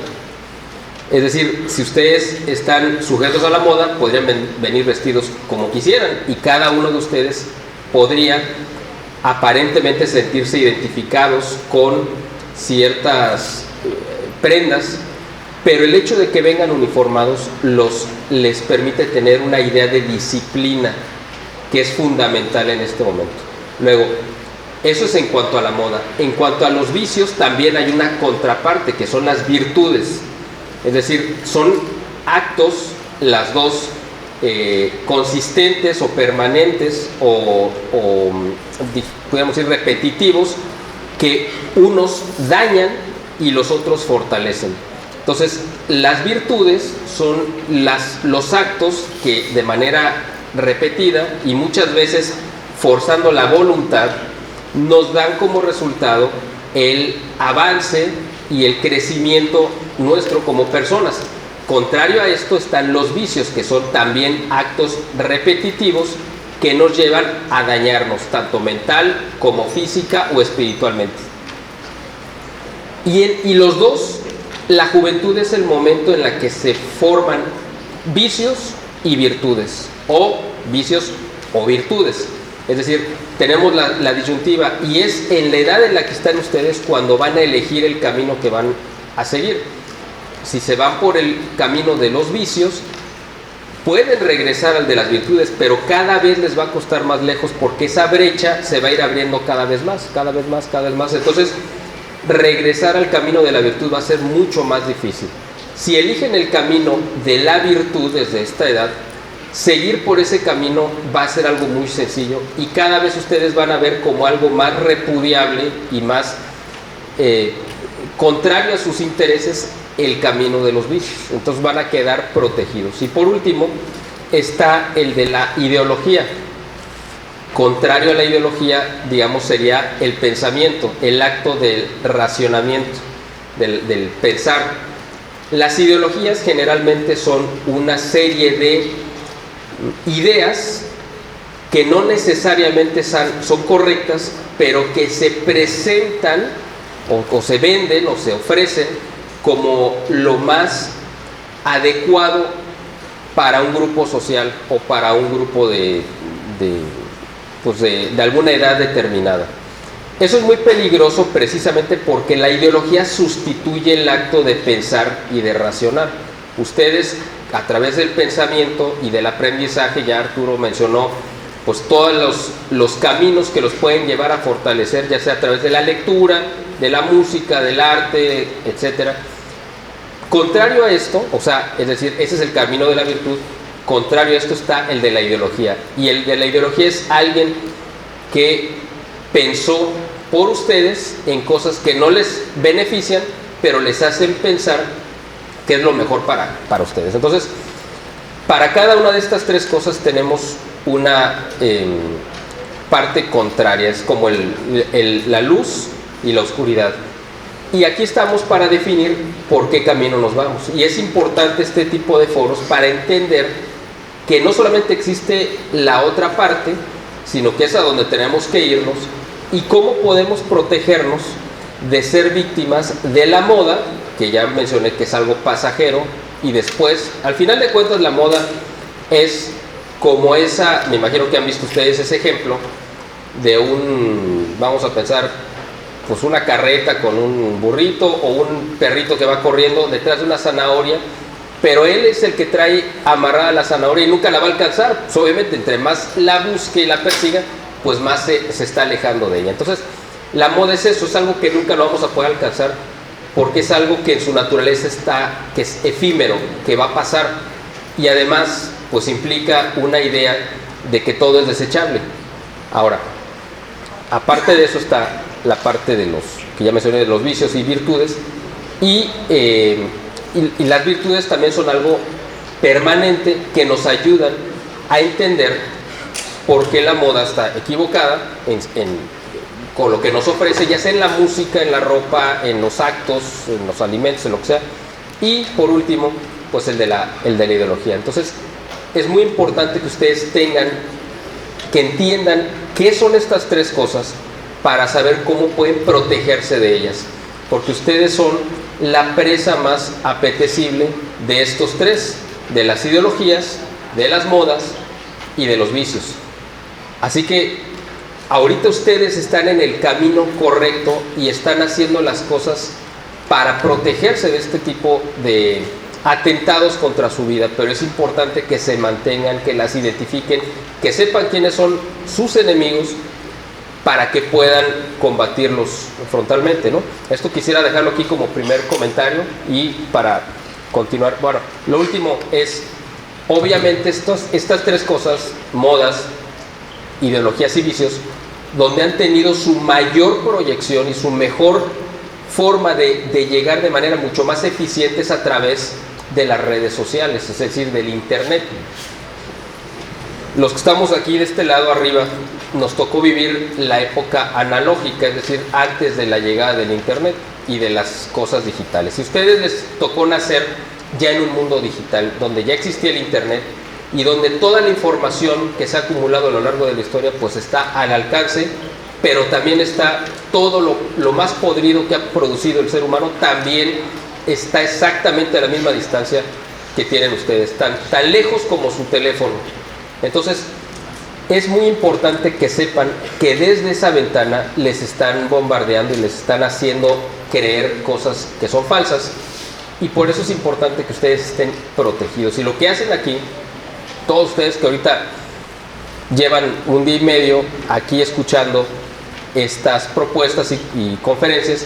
Es decir, si ustedes están sujetos a la moda, podrían venir vestidos como quisieran, y cada uno de ustedes podría aparentemente sentirse identificados con ciertas prendas, pero el hecho de que vengan uniformados les permite tener una idea de disciplina que es fundamental en este momento. Luego, eso es en cuanto a la moda. En cuanto a los vicios, también hay una contraparte, que son las virtudes. Es decir, son actos, las dos, consistentes o permanentes o podríamos decir repetitivos, que unos dañan y los otros fortalecen. Entonces, las virtudes son los actos que de manera repetida y muchas veces forzando la voluntad nos dan como resultado el avance y el crecimiento nuestro como personas. Contrario a esto están los vicios, que son también actos repetitivos que nos llevan a dañarnos, tanto mental como física o espiritualmente. Y los dos, la juventud es el momento en el que se forman vicios y virtudes, o vicios o virtudes. Es decir, tenemos la disyuntiva, y es en la edad en la que están ustedes cuando van a elegir el camino que van a seguir. Si se van por el camino de los vicios, pueden regresar al de las virtudes, pero cada vez les va a costar más lejos, porque esa brecha se va a ir abriendo cada vez más. Entonces, regresar al camino de la virtud va a ser mucho más difícil. Si eligen el camino de la virtud desde esta edad, seguir por ese camino va a ser algo muy sencillo, y cada vez ustedes van a ver como algo más repudiable y más contrario a sus intereses el camino de los vicios. Entonces van a quedar protegidos. Y por último está el de la ideología. Contrario a la ideología, digamos, sería el pensamiento, el acto del racionamiento, del pensar. Las ideologías generalmente son una serie de ideas que no necesariamente son correctas, pero que se presentan o se venden o se ofrecen como lo más adecuado para un grupo social o para un grupo de alguna edad determinada. Eso es muy peligroso precisamente porque la ideología sustituye el acto de pensar y de razonar. Ustedes, a través del pensamiento y del aprendizaje, ya Arturo mencionó pues todos los caminos que los pueden llevar a fortalecer, ya sea a través de la lectura, de la música, del arte, etcétera. Contrario a esto, o sea, es decir, ese es el camino de la virtud. Contrario a esto está el de la ideología. Y el de la ideología es alguien que pensó por ustedes en cosas que no les benefician, pero les hacen pensar que es lo mejor para ustedes. Entonces, para cada una de estas tres cosas tenemos una parte contraria, es como la luz y la oscuridad. Y aquí estamos para definir por qué camino nos vamos. Y es importante este tipo de foros para entender que no solamente existe la otra parte, sino que es a donde tenemos que irnos y cómo podemos protegernos de ser víctimas de la moda, que ya mencioné que es algo pasajero, y después, al final de cuentas, la moda es como esa, me imagino que han visto ustedes ese ejemplo de vamos a pensar, pues una carreta con un burrito o un perrito que va corriendo detrás de una zanahoria, pero él es el que trae amarrada la zanahoria y nunca la va a alcanzar. Pues obviamente, entre más la busque y la persiga, pues más se está alejando de ella. Entonces, la moda es eso, es algo que nunca lo vamos a poder alcanzar, porque es algo que en su naturaleza que es efímero, que va a pasar, y además, pues implica una idea de que todo es desechable. Ahora, aparte de eso está la parte de que ya mencioné, de los vicios y virtudes, y las virtudes también son algo permanente que nos ayudan a entender por qué la moda está equivocada con lo que nos ofrece, ya sea en la música, en la ropa, en los actos, en los alimentos, en lo que sea. Y por último, pues el de la ideología. Entonces, es muy importante que ustedes que entiendan qué son estas tres cosas para saber cómo pueden protegerse de ellas. Porque ustedes son la presa más apetecible de estos tres, de las ideologías, de las modas y de los vicios. Así que ahorita ustedes están en el camino correcto y están haciendo las cosas para protegerse de este tipo de atentados contra su vida, pero es importante que se mantengan, que las identifiquen, que sepan quiénes son sus enemigos para que puedan combatirlos frontalmente, ¿no? Esto quisiera dejarlo aquí como primer comentario y para continuar. Bueno, lo último es, obviamente estas tres cosas, modas, ideologías y vicios, donde han tenido su mayor proyección y su mejor forma de llegar de manera mucho más eficiente es a través de las redes sociales, es decir, del internet. Los que estamos aquí de este lado arriba nos tocó vivir la época analógica, es decir, antes de la llegada del internet y de las cosas digitales. Si a ustedes les tocó nacer ya en un mundo digital, donde ya existía el internet y donde toda la información que se ha acumulado a lo largo de la historia pues está al alcance, pero también está todo lo más podrido que ha producido el ser humano, también está exactamente a la misma distancia que tienen ustedes, tan lejos como su teléfono. Entonces, es muy importante que sepan que desde esa ventana les están bombardeando y les están haciendo creer cosas que son falsas, y por eso es importante que ustedes estén protegidos. Y lo que hacen aquí, todos ustedes que ahorita llevan un día y medio aquí escuchando estas propuestas y conferencias,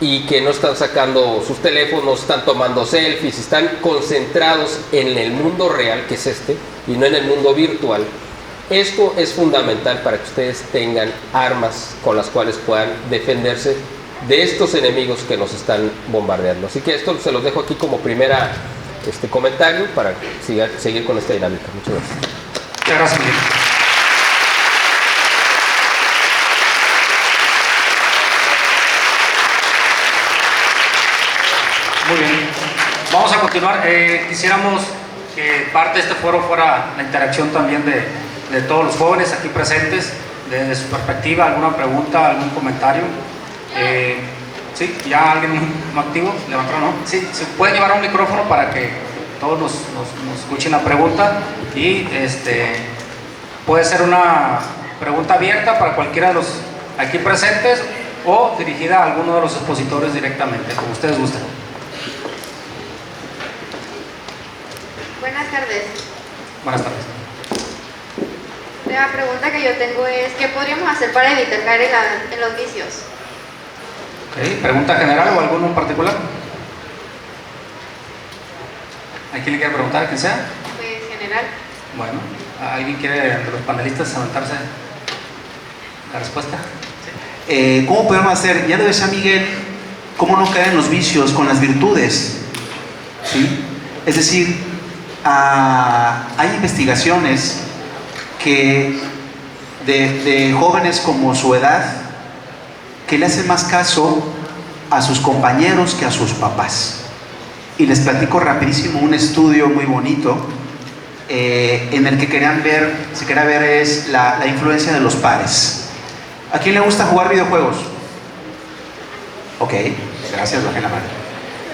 y que no están sacando sus teléfonos, están tomando selfies, están concentrados en el mundo real, que es y no en el mundo virtual. Esto es fundamental para que ustedes tengan armas con las cuales puedan defenderse de estos enemigos que nos están bombardeando. Así que esto se los dejo aquí como primera comentario para seguir con esta dinámica. Muchas gracias. Muchas gracias, Miguel. Muy bien, vamos a continuar. Quisiéramos que parte de este foro fuera la interacción también de todos los jóvenes aquí presentes, desde su perspectiva, alguna pregunta, algún comentario. Sí, ya alguien no activo, levantaron, ¿no? Sí, se puede llevar un micrófono para que todos nos escuchen la pregunta, y puede ser una pregunta abierta para cualquiera de los aquí presentes o dirigida a alguno de los expositores directamente, como ustedes gusten. Buenas tardes. Buenas tardes. La pregunta que yo tengo es, ¿qué podríamos hacer para evitar caer en los vicios? Ok, ¿pregunta general o alguno en particular? ¿A quién le quiere preguntar? ¿Quién sea? Pues general. Bueno, ¿alguien quiere de los panelistas aventarse la respuesta? ¿Cómo podemos hacer? Ya lo decía Miguel, ¿cómo no caer en los vicios con las virtudes? ¿Sí? Es decir, hay investigaciones que de jóvenes como su edad que le hacen más caso a sus compañeros que a sus papás. Y les platico rapidísimo un estudio muy bonito en el que se quería ver es la influencia de los pares. ¿A quién le gusta jugar videojuegos? Ok, gracias, bajé la mano.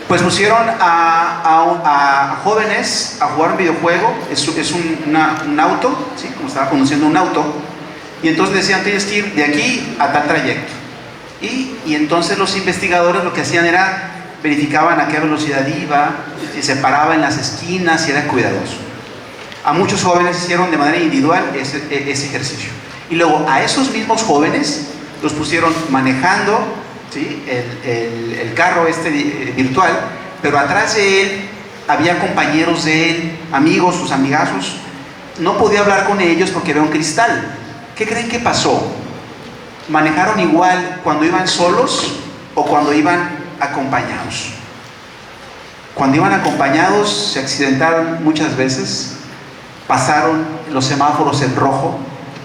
Pues pusieron a jóvenes a jugar un videojuego, es un auto, ¿sí? Como estaba conduciendo un auto, y entonces decían, tienes que ir de aquí a tal trayecto. Y entonces los investigadores lo que hacían era, verificaban a qué velocidad iba, si se paraba en las esquinas, si era cuidadoso. A muchos jóvenes hicieron de manera individual ese ejercicio. Y luego a esos mismos jóvenes los pusieron manejando, ¿sí? el carro virtual, pero atrás de él había compañeros de él, amigos, sus amigazos. No podía hablar con ellos porque había un cristal. ¿Qué creen que pasó? ¿Manejaron igual cuando iban solos o cuando iban acompañados? Cuando iban acompañados se accidentaron muchas veces, pasaron los semáforos en rojo.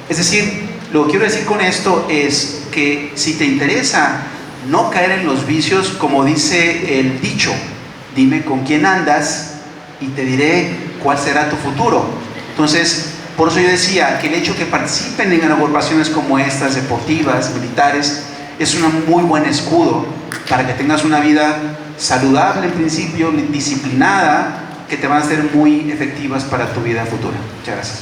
Es decir, lo que quiero decir con esto es que si te interesa no caer en los vicios, como dice el dicho, dime con quién andas y te diré cuál será tu futuro. Entonces, por eso yo decía que el hecho que participen en agrupaciones como estas, deportivas, militares, es un muy buen escudo para que tengas una vida saludable en principio, disciplinada, que te van a ser muy efectivas para tu vida futura. Muchas gracias.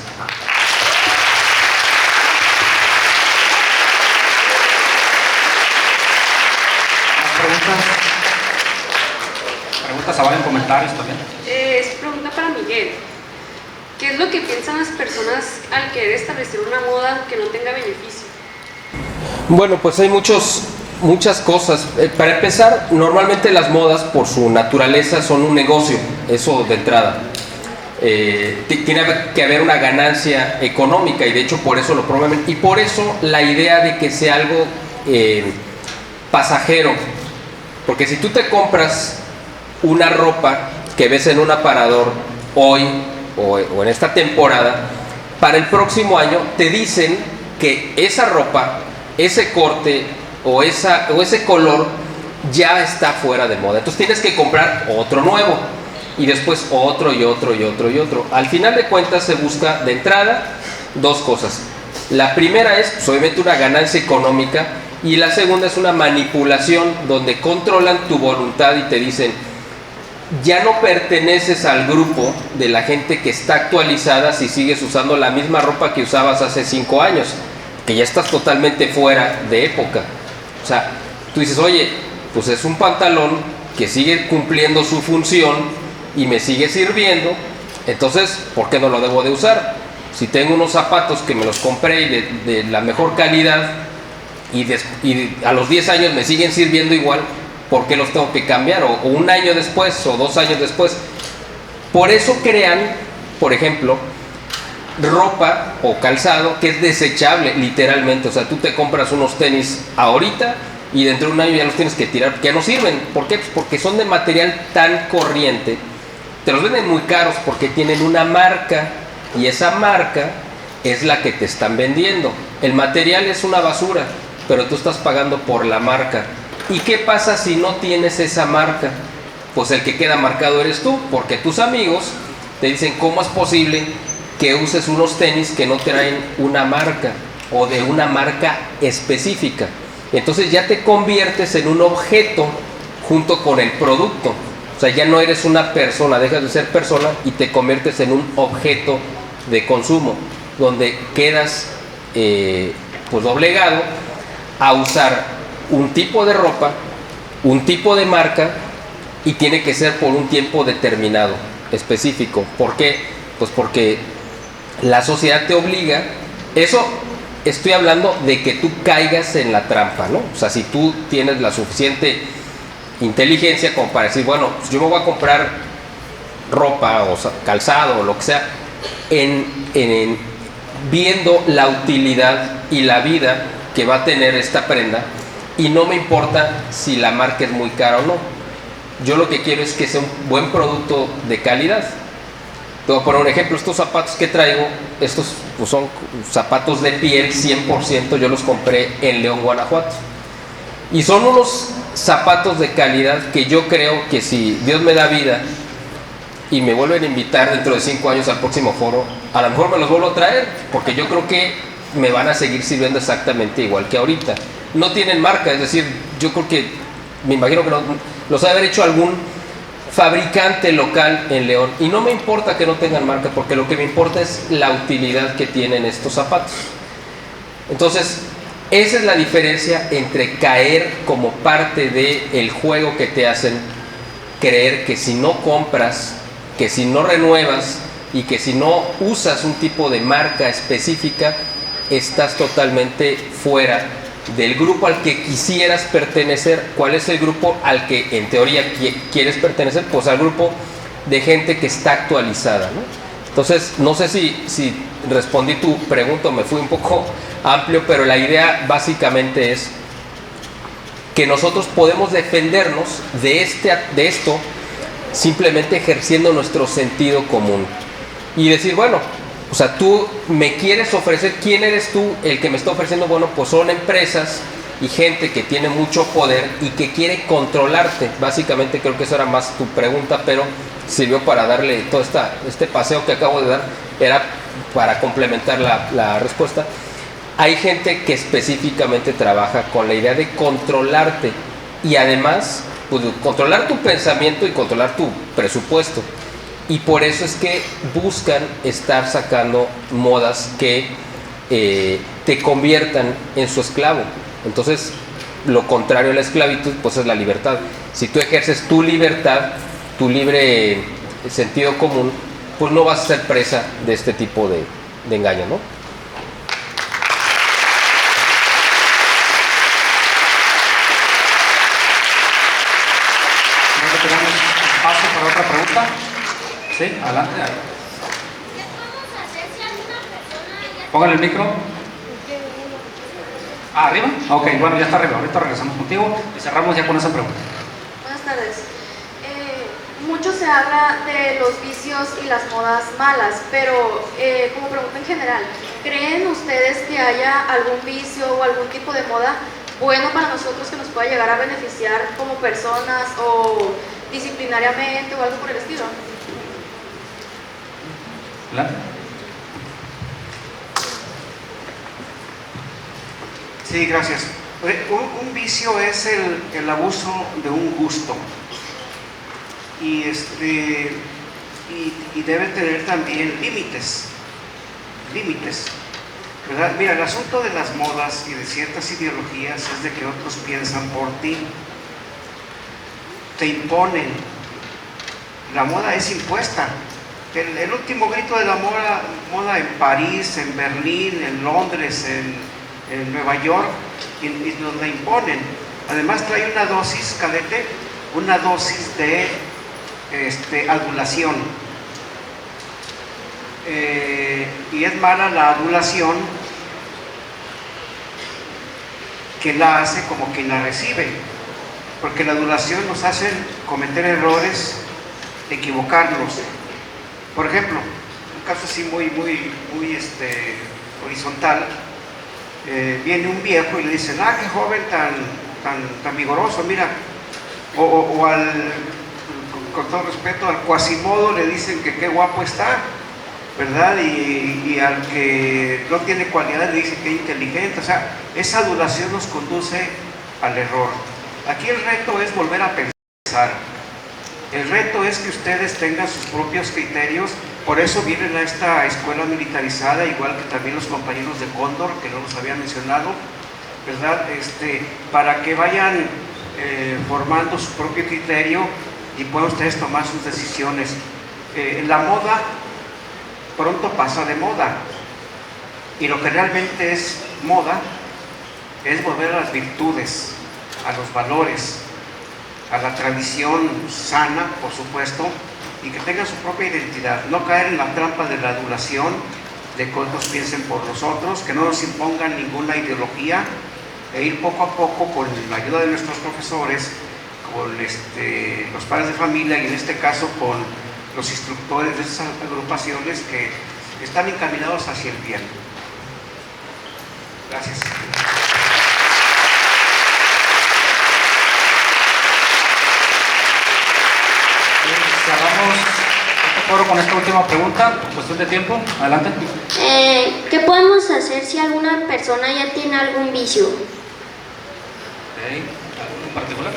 ¿Preguntas ahora en comentarios también? Es pregunta para Miguel. ¿Qué es lo que piensan las personas al querer establecer una moda que no tenga beneficio? Bueno, pues hay muchas cosas. Para empezar, normalmente las modas por su naturaleza son un negocio, eso de entrada. Tiene que haber una ganancia económica y de hecho por eso lo promueven. Y por eso la idea de que sea algo pasajero. Porque si tú te compras una ropa que ves en un aparador hoy o en esta temporada, para el próximo año te dicen que esa ropa, ese corte o ese color ya está fuera de moda. Entonces tienes que comprar otro nuevo y después otro y otro y otro y otro. Al final de cuentas se busca de entrada dos cosas. La primera es pues, obviamente una ganancia económica y la segunda es una manipulación donde controlan tu voluntad y te dicen ya no perteneces al grupo de la gente que está actualizada si sigues usando la misma ropa que usabas hace 5 años, que ya estás totalmente fuera de época. O sea, tú dices, oye, pues es un pantalón que sigue cumpliendo su función y me sigue sirviendo, entonces, ¿por qué no lo debo de usar? Si tengo unos zapatos que me los compré de la mejor calidad y a los 10 años me siguen sirviendo igual, ¿por qué los tengo que cambiar? O un año después, o 2 años después. Por eso crean, por ejemplo, ropa o calzado que es desechable, literalmente. O sea, tú te compras unos tenis ahorita y dentro de un año ya los tienes que tirar, porque ya no sirven. ¿Por qué? Pues porque son de material tan corriente. Te los venden muy caros porque tienen una marca y esa marca es la que te están vendiendo. El material es una basura, pero tú estás pagando por la marca. ¿Y qué pasa si no tienes esa marca? Pues el que queda marcado eres tú, porque tus amigos te dicen, ¿cómo es posible que uses unos tenis que no traen una marca o de una marca específica? Entonces ya te conviertes en un objeto junto con el producto. O sea, ya no eres una persona, dejas de ser persona y te conviertes en un objeto de consumo, donde quedas pues obligado a usar un tipo de ropa, un tipo de marca y tiene que ser por un tiempo determinado, específico. ¿Por qué? Pues porque la sociedad te obliga Eso estoy hablando de que tú caigas en la trampa, ¿no? O sea, si tú tienes la suficiente inteligencia como para decir, bueno, pues yo me voy a comprar ropa o calzado o lo que sea, viendo la utilidad y la vida que va a tener esta prenda, y no me importa si la marca es muy cara o no. Yo lo que quiero es que sea un buen producto de calidad. Te voy a poner un ejemplo. Estos zapatos que traigo, estos pues son zapatos de piel 100%, yo los compré en León, Guanajuato. Y son unos zapatos de calidad que yo creo que si Dios me da vida y me vuelven a invitar dentro de 5 años al próximo foro, a lo mejor me los vuelvo a traer, porque yo creo que me van a seguir sirviendo exactamente igual que ahorita. No tienen marca, es decir, yo creo que, me imagino que los ha de haber hecho algún fabricante local en León, y no me importa que no tengan marca, porque lo que me importa es la utilidad que tienen estos zapatos. Entonces, esa es la diferencia entre caer como parte del juego que te hacen creer que si no compras, que si no renuevas y que si no usas un tipo de marca específica, estás totalmente fuera del grupo al que quisieras pertenecer. ¿Cuál es el grupo al que en teoría quieres pertenecer? Pues al grupo de gente que está actualizada, ¿no? Entonces, no sé si respondí tu pregunta o me fui un poco amplio, pero la idea básicamente es que nosotros podemos defendernos de esto simplemente ejerciendo nuestro sentido común y decir, bueno, o sea, tú me quieres ofrecer, ¿quién eres tú el que me está ofreciendo? Bueno, pues son empresas y gente que tiene mucho poder y que quiere controlarte. Básicamente creo que eso era más tu pregunta, pero sirvió para darle todo este paseo que acabo de dar, era para complementar la respuesta. Hay gente que específicamente trabaja con la idea de controlarte y además pues, controlar tu pensamiento y controlar tu presupuesto. Y por eso es que buscan estar sacando modas que te conviertan en su esclavo. Entonces, lo contrario a la esclavitud, pues es la libertad. Si tú ejerces tu libertad, tu libre sentido común, pues no vas a ser presa de este tipo de engaño, ¿no? Creo que tenemos espacio para otra pregunta. Sí, adelante. Póngale el micro. ¿Arriba? Ok, bueno, ya está arriba. Ahorita regresamos contigo y cerramos ya con esa pregunta. Buenas tardes. Mucho se habla de los vicios y las modas malas, pero como pregunta en general, ¿creen ustedes que haya algún vicio o algún tipo de moda bueno para nosotros que nos pueda llegar a beneficiar como personas o disciplinariamente o algo por el estilo? Sí, gracias. Un vicio es el abuso de un gusto y debe tener también límites, ¿verdad? Mira, el asunto de las modas y de ciertas ideologías es de que otros piensan por ti, te imponen. La moda es impuesta. El último grito de la moda en París, en Berlín, en Londres, en Nueva York, y nos la imponen. Además trae una dosis, cadete, una dosis de adulación. Y es mala la adulación que la hace como quien la recibe, porque la adulación nos hace cometer errores, equivocarnos. Por ejemplo, un caso así muy horizontal, viene un viejo y le dicen, ah, qué joven tan vigoroso, mira, con todo respeto, al Quasimodo le dicen que qué guapo está, ¿verdad? Y al que no tiene cualidad le dicen que inteligente. O sea, esa adulación nos conduce al error. Aquí el reto es volver a pensar. El reto es que ustedes tengan sus propios criterios. Por eso vienen a esta escuela militarizada, igual que también los compañeros de Cóndor, que no los había mencionado, ¿verdad? Para que vayan formando su propio criterio y puedan ustedes tomar sus decisiones. La moda pronto pasa de moda. Y lo que realmente es moda es volver a las virtudes, a los valores, a la tradición sana, por supuesto, y que tengan su propia identidad. No caer en la trampa de la adulación, de que otros piensen por nosotros, que no nos impongan ninguna ideología, e ir poco a poco con la ayuda de nuestros profesores, con los padres de familia y en este caso con los instructores de esas agrupaciones que están encaminados hacia el bien. Gracias. Cerramos este foro con esta última pregunta, por cuestión de tiempo. Adelante. ¿Qué podemos hacer si alguna persona ya tiene algún vicio? ¿Algo en particular?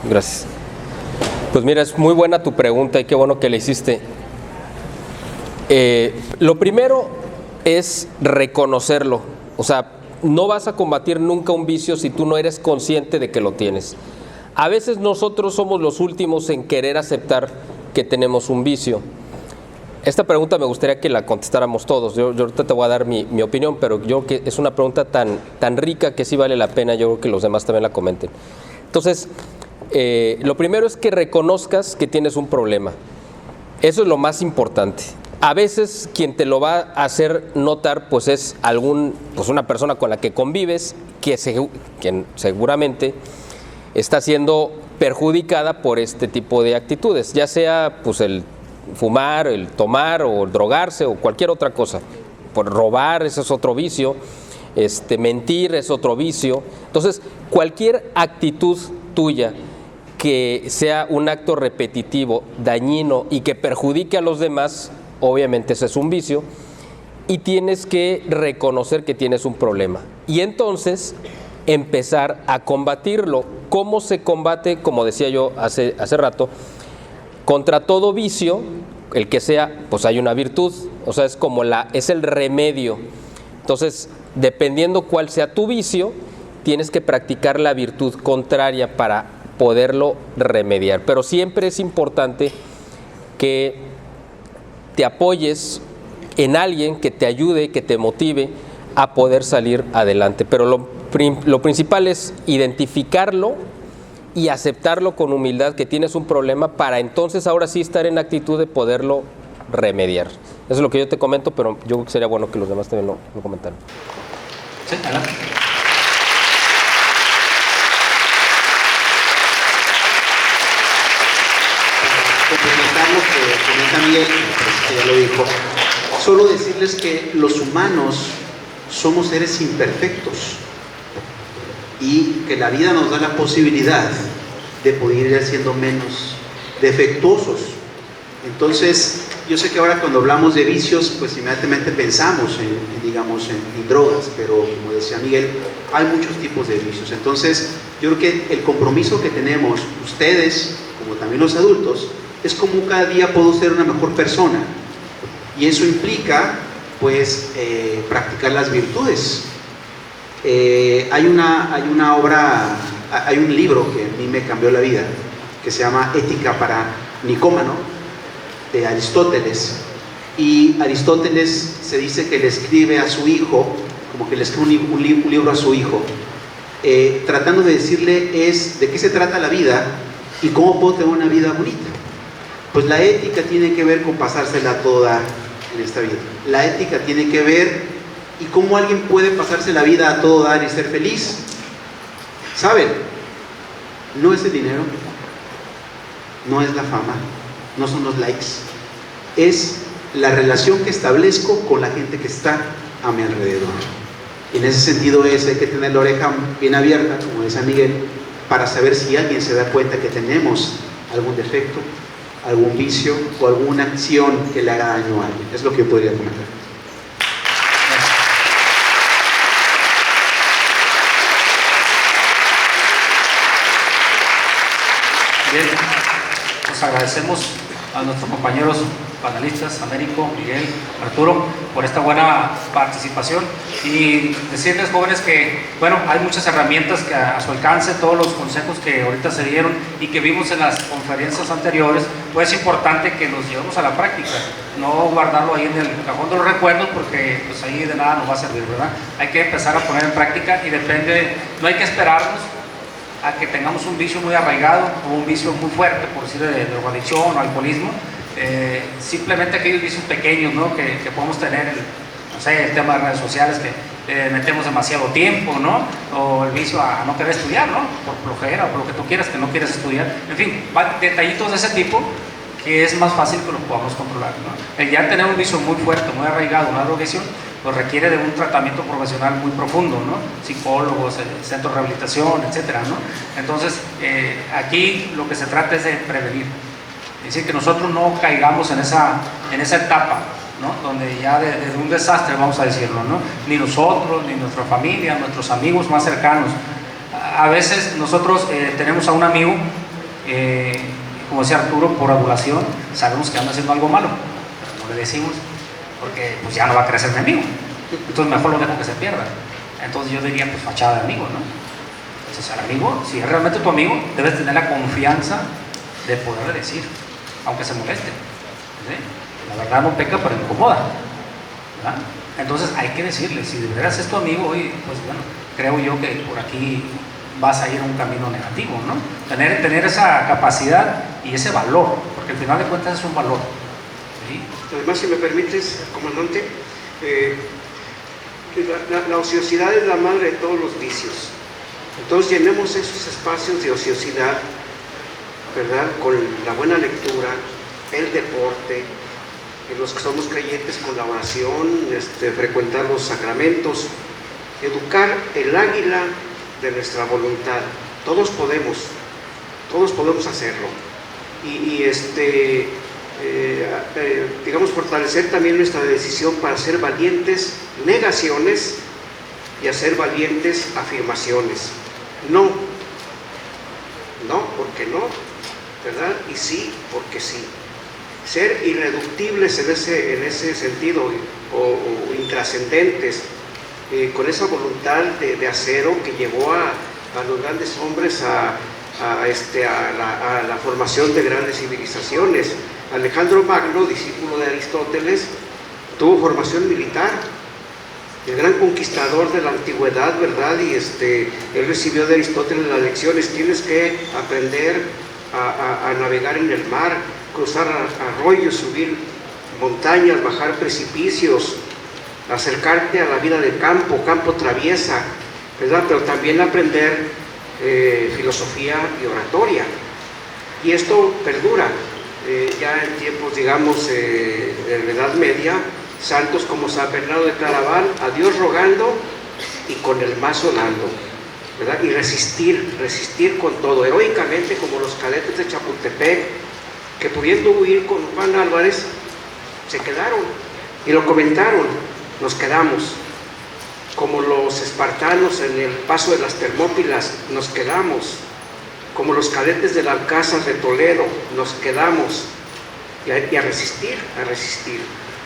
Gracias. Pues mira, es muy buena tu pregunta y qué bueno que la hiciste. Lo primero es reconocerlo. O sea, no vas a combatir nunca un vicio si tú no eres consciente de que lo tienes. A veces nosotros somos los últimos en querer aceptar que tenemos un vicio. Esta pregunta me gustaría que la contestáramos todos. Yo ahorita te voy a dar mi opinión, pero yo creo que es una pregunta tan rica que sí vale la pena, yo creo que los demás también la comenten. Entonces, lo primero es que reconozcas que tienes un problema. Eso es lo más importante. A veces quien te lo va a hacer notar pues es una persona con la que convives quien seguramente está siendo perjudicada por este tipo de actitudes, ya sea pues el fumar, el tomar o el drogarse o cualquier otra cosa. Por robar, ese es otro vicio, mentir es otro vicio. Entonces, cualquier actitud tuya que sea un acto repetitivo, dañino y que perjudique a los demás, obviamente ese es un vicio y tienes que reconocer que tienes un problema y entonces empezar a combatirlo. ¿Cómo se combate? Como decía yo hace rato, contra todo vicio, el que sea, pues hay una virtud, o sea, es el remedio. Entonces, dependiendo cuál sea tu vicio, tienes que practicar la virtud contraria para poderlo remediar. Pero siempre es importante que te apoyes en alguien que te ayude, que te motive a poder salir adelante. Pero lo principal es identificarlo y aceptarlo con humildad que tienes un problema para entonces ahora sí estar en actitud de poderlo remediar. Eso es lo que yo te comento, pero yo creo que sería bueno que los demás también lo comentaran. Sí, adelante. Complementar lo que comenta Miguel, que ya lo dijo, solo decirles que los humanos somos seres imperfectos y que la vida nos da la posibilidad de poder ir siendo menos defectuosos. Entonces, yo sé que ahora cuando hablamos de vicios, pues inmediatamente pensamos en drogas, pero como decía Miguel, hay muchos tipos de vicios. Entonces, yo creo que el compromiso que tenemos ustedes, como también los adultos, es como cada día puedo ser una mejor persona. Y eso implica, pues, practicar las virtudes. Hay una obra, hay un libro que a mí me cambió la vida, que se llama Ética para Nicómano, de Aristóteles. Y Aristóteles se dice que le escribe a su hijo, como que le escribe un libro a su hijo, tratando de decirle de qué se trata la vida y cómo puedo tener una vida bonita. Pues la ética tiene que ver con pasársela a todo dar en esta vida. La ética tiene que ver y cómo alguien puede pasarse la vida a todo dar y ser feliz. ¿Saben? No es el dinero, no es la fama, no son los likes, es la relación que establezco con la gente que está a mi alrededor. Y en ese sentido hay que tener la oreja bien abierta, como decía Miguel, para saber si alguien se da cuenta que tenemos algún defecto, algún vicio o alguna acción que le haga daño a alguien. Es lo que yo podría comentar. Bien, nos agradecemos a nuestros compañeros panelistas, Américo, Miguel, Arturo, por esta buena participación y decirles, jóvenes, que bueno, hay muchas herramientas que a su alcance, todos los consejos que ahorita se dieron y que vimos en las conferencias anteriores, pues es importante que los llevemos a la práctica, no guardarlo ahí en el cajón de los recuerdos, porque pues ahí de nada nos va a servir, ¿verdad? Hay que empezar a poner en práctica y depende, no hay que esperarnos a que tengamos un vicio muy arraigado o un vicio muy fuerte, por decir de drogadicción o alcoholismo. Simplemente aquellos vicios pequeños, ¿no? que podemos tener, no sé, el tema de redes sociales, que metemos demasiado tiempo, ¿no? O el vicio a no querer estudiar, ¿no? Por flojera o por lo que tú quieras, que no quieres estudiar. En fin, detallitos de ese tipo que es más fácil que los podamos controlar, ¿no? El ya tener un vicio muy fuerte, muy arraigado, una drogadicción, pues requiere de un tratamiento profesional muy profundo, ¿no? Psicólogos, centros de rehabilitación, etcétera, ¿no? Entonces, aquí lo que se trata es de prevenir. Es decir, que nosotros no caigamos en esa etapa, ¿no? Donde ya de un desastre, vamos a decirlo, ¿no? Ni nosotros, ni nuestra familia, nuestros amigos más cercanos. A veces nosotros tenemos a un amigo, como decía Arturo, por adulación, sabemos que anda haciendo algo malo, pero no le decimos, porque pues ya no va a crecer mi amigo. Entonces mejor lo dejo que se pierda. Entonces yo diría, pues fachada de amigo, ¿no? Entonces al amigo, si es realmente tu amigo, debes tener la confianza de poderle decir, aunque se moleste, ¿sí? La verdad no peca, pero incomoda, ¿verdad? Entonces hay que decirle, si de veras es tu amigo, oye, pues bueno, creo yo que por aquí vas a ir a un camino negativo, ¿no? Tener esa capacidad y ese valor, porque al final de cuentas es un valor, ¿sí? Además, si me permites, comandante, la ociosidad es la madre de todos los vicios. Entonces llenemos esos espacios de ociosidad, ¿verdad? Con la buena lectura, el deporte, los que somos creyentes con la oración, frecuentar los sacramentos, educar el águila de nuestra voluntad. Todos podemos hacerlo. Digamos, fortalecer también nuestra decisión para ser valientes negaciones y hacer valientes afirmaciones. No, porque no, ¿verdad? Y sí, porque sí. Ser irreductibles en ese sentido, o intrascendentes, con esa voluntad de acero que llevó a los grandes hombres a la formación de grandes civilizaciones. Alejandro Magno, discípulo de Aristóteles, tuvo formación militar, el gran conquistador de la antigüedad, ¿verdad? Y él recibió de Aristóteles las lecciones: tienes que aprender a navegar en el mar, cruzar arroyos, subir montañas, bajar precipicios, acercarte a la vida del campo traviesa, ¿verdad? Pero también aprender filosofía y oratoria. Y esto perdura. Ya en tiempos, digamos, de la Edad Media, santos como San Bernardo de Claraval, a Dios rogando y con el mazo dando, ¿verdad? Y resistir con todo, heroicamente, como los cadetes de Chapultepec, que pudiendo huir con Juan Álvarez, se quedaron, y lo comentaron: nos quedamos. Como los espartanos en el paso de las Termópilas, nos quedamos. Como los cadetes del Alcázar de Toledo, nos quedamos. Y a resistir,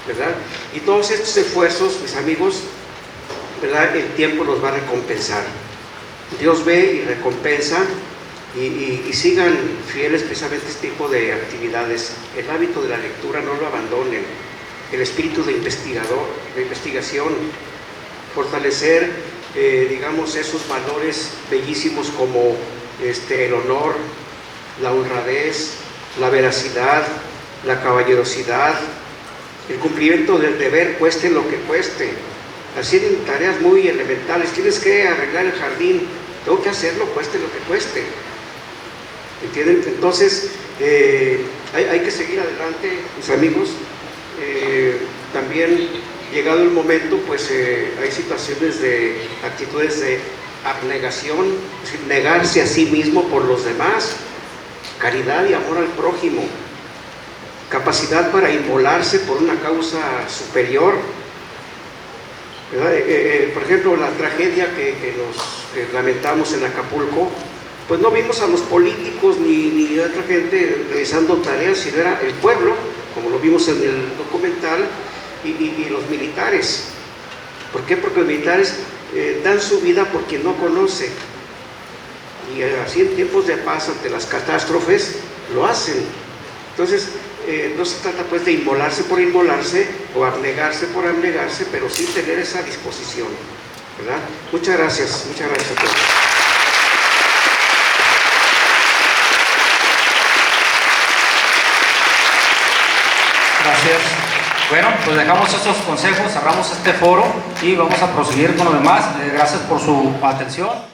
¿verdad? Y todos estos esfuerzos, mis amigos, ¿verdad?, el tiempo los va a recompensar. Dios ve y recompensa, y sigan fieles precisamente a este tipo de actividades. El hábito de la lectura no lo abandonen. El espíritu de investigación, fortalecer, digamos, esos valores bellísimos como el honor, la honradez, la veracidad, la caballerosidad, el cumplimiento del deber, cueste lo que cueste. Así en tareas muy elementales: tienes que arreglar el jardín, tengo que hacerlo, cueste lo que cueste. ¿Entienden? Entonces, hay que seguir adelante, mis amigos. También, llegado el momento, pues hay situaciones de actitudes de abnegación, es decir, negarse a sí mismo por los demás, caridad y amor al prójimo, capacidad para inmolarse por una causa superior, ¿verdad? Por ejemplo, la tragedia que lamentamos en Acapulco, pues no vimos a los políticos ni a otra gente realizando tareas, sino era el pueblo, como lo vimos en el documental, y los militares. ¿Por qué? Porque los militares dan su vida por quien no conoce. Y así en tiempos de paz, ante las catástrofes, lo hacen. Entonces, no se trata pues de inmolarse por inmolarse o abnegarse por abnegarse, pero sí tener esa disposición, ¿verdad? Muchas gracias a todos. Gracias. Bueno, pues dejamos estos consejos, cerramos este foro y vamos a proseguir con lo demás. Gracias por su atención.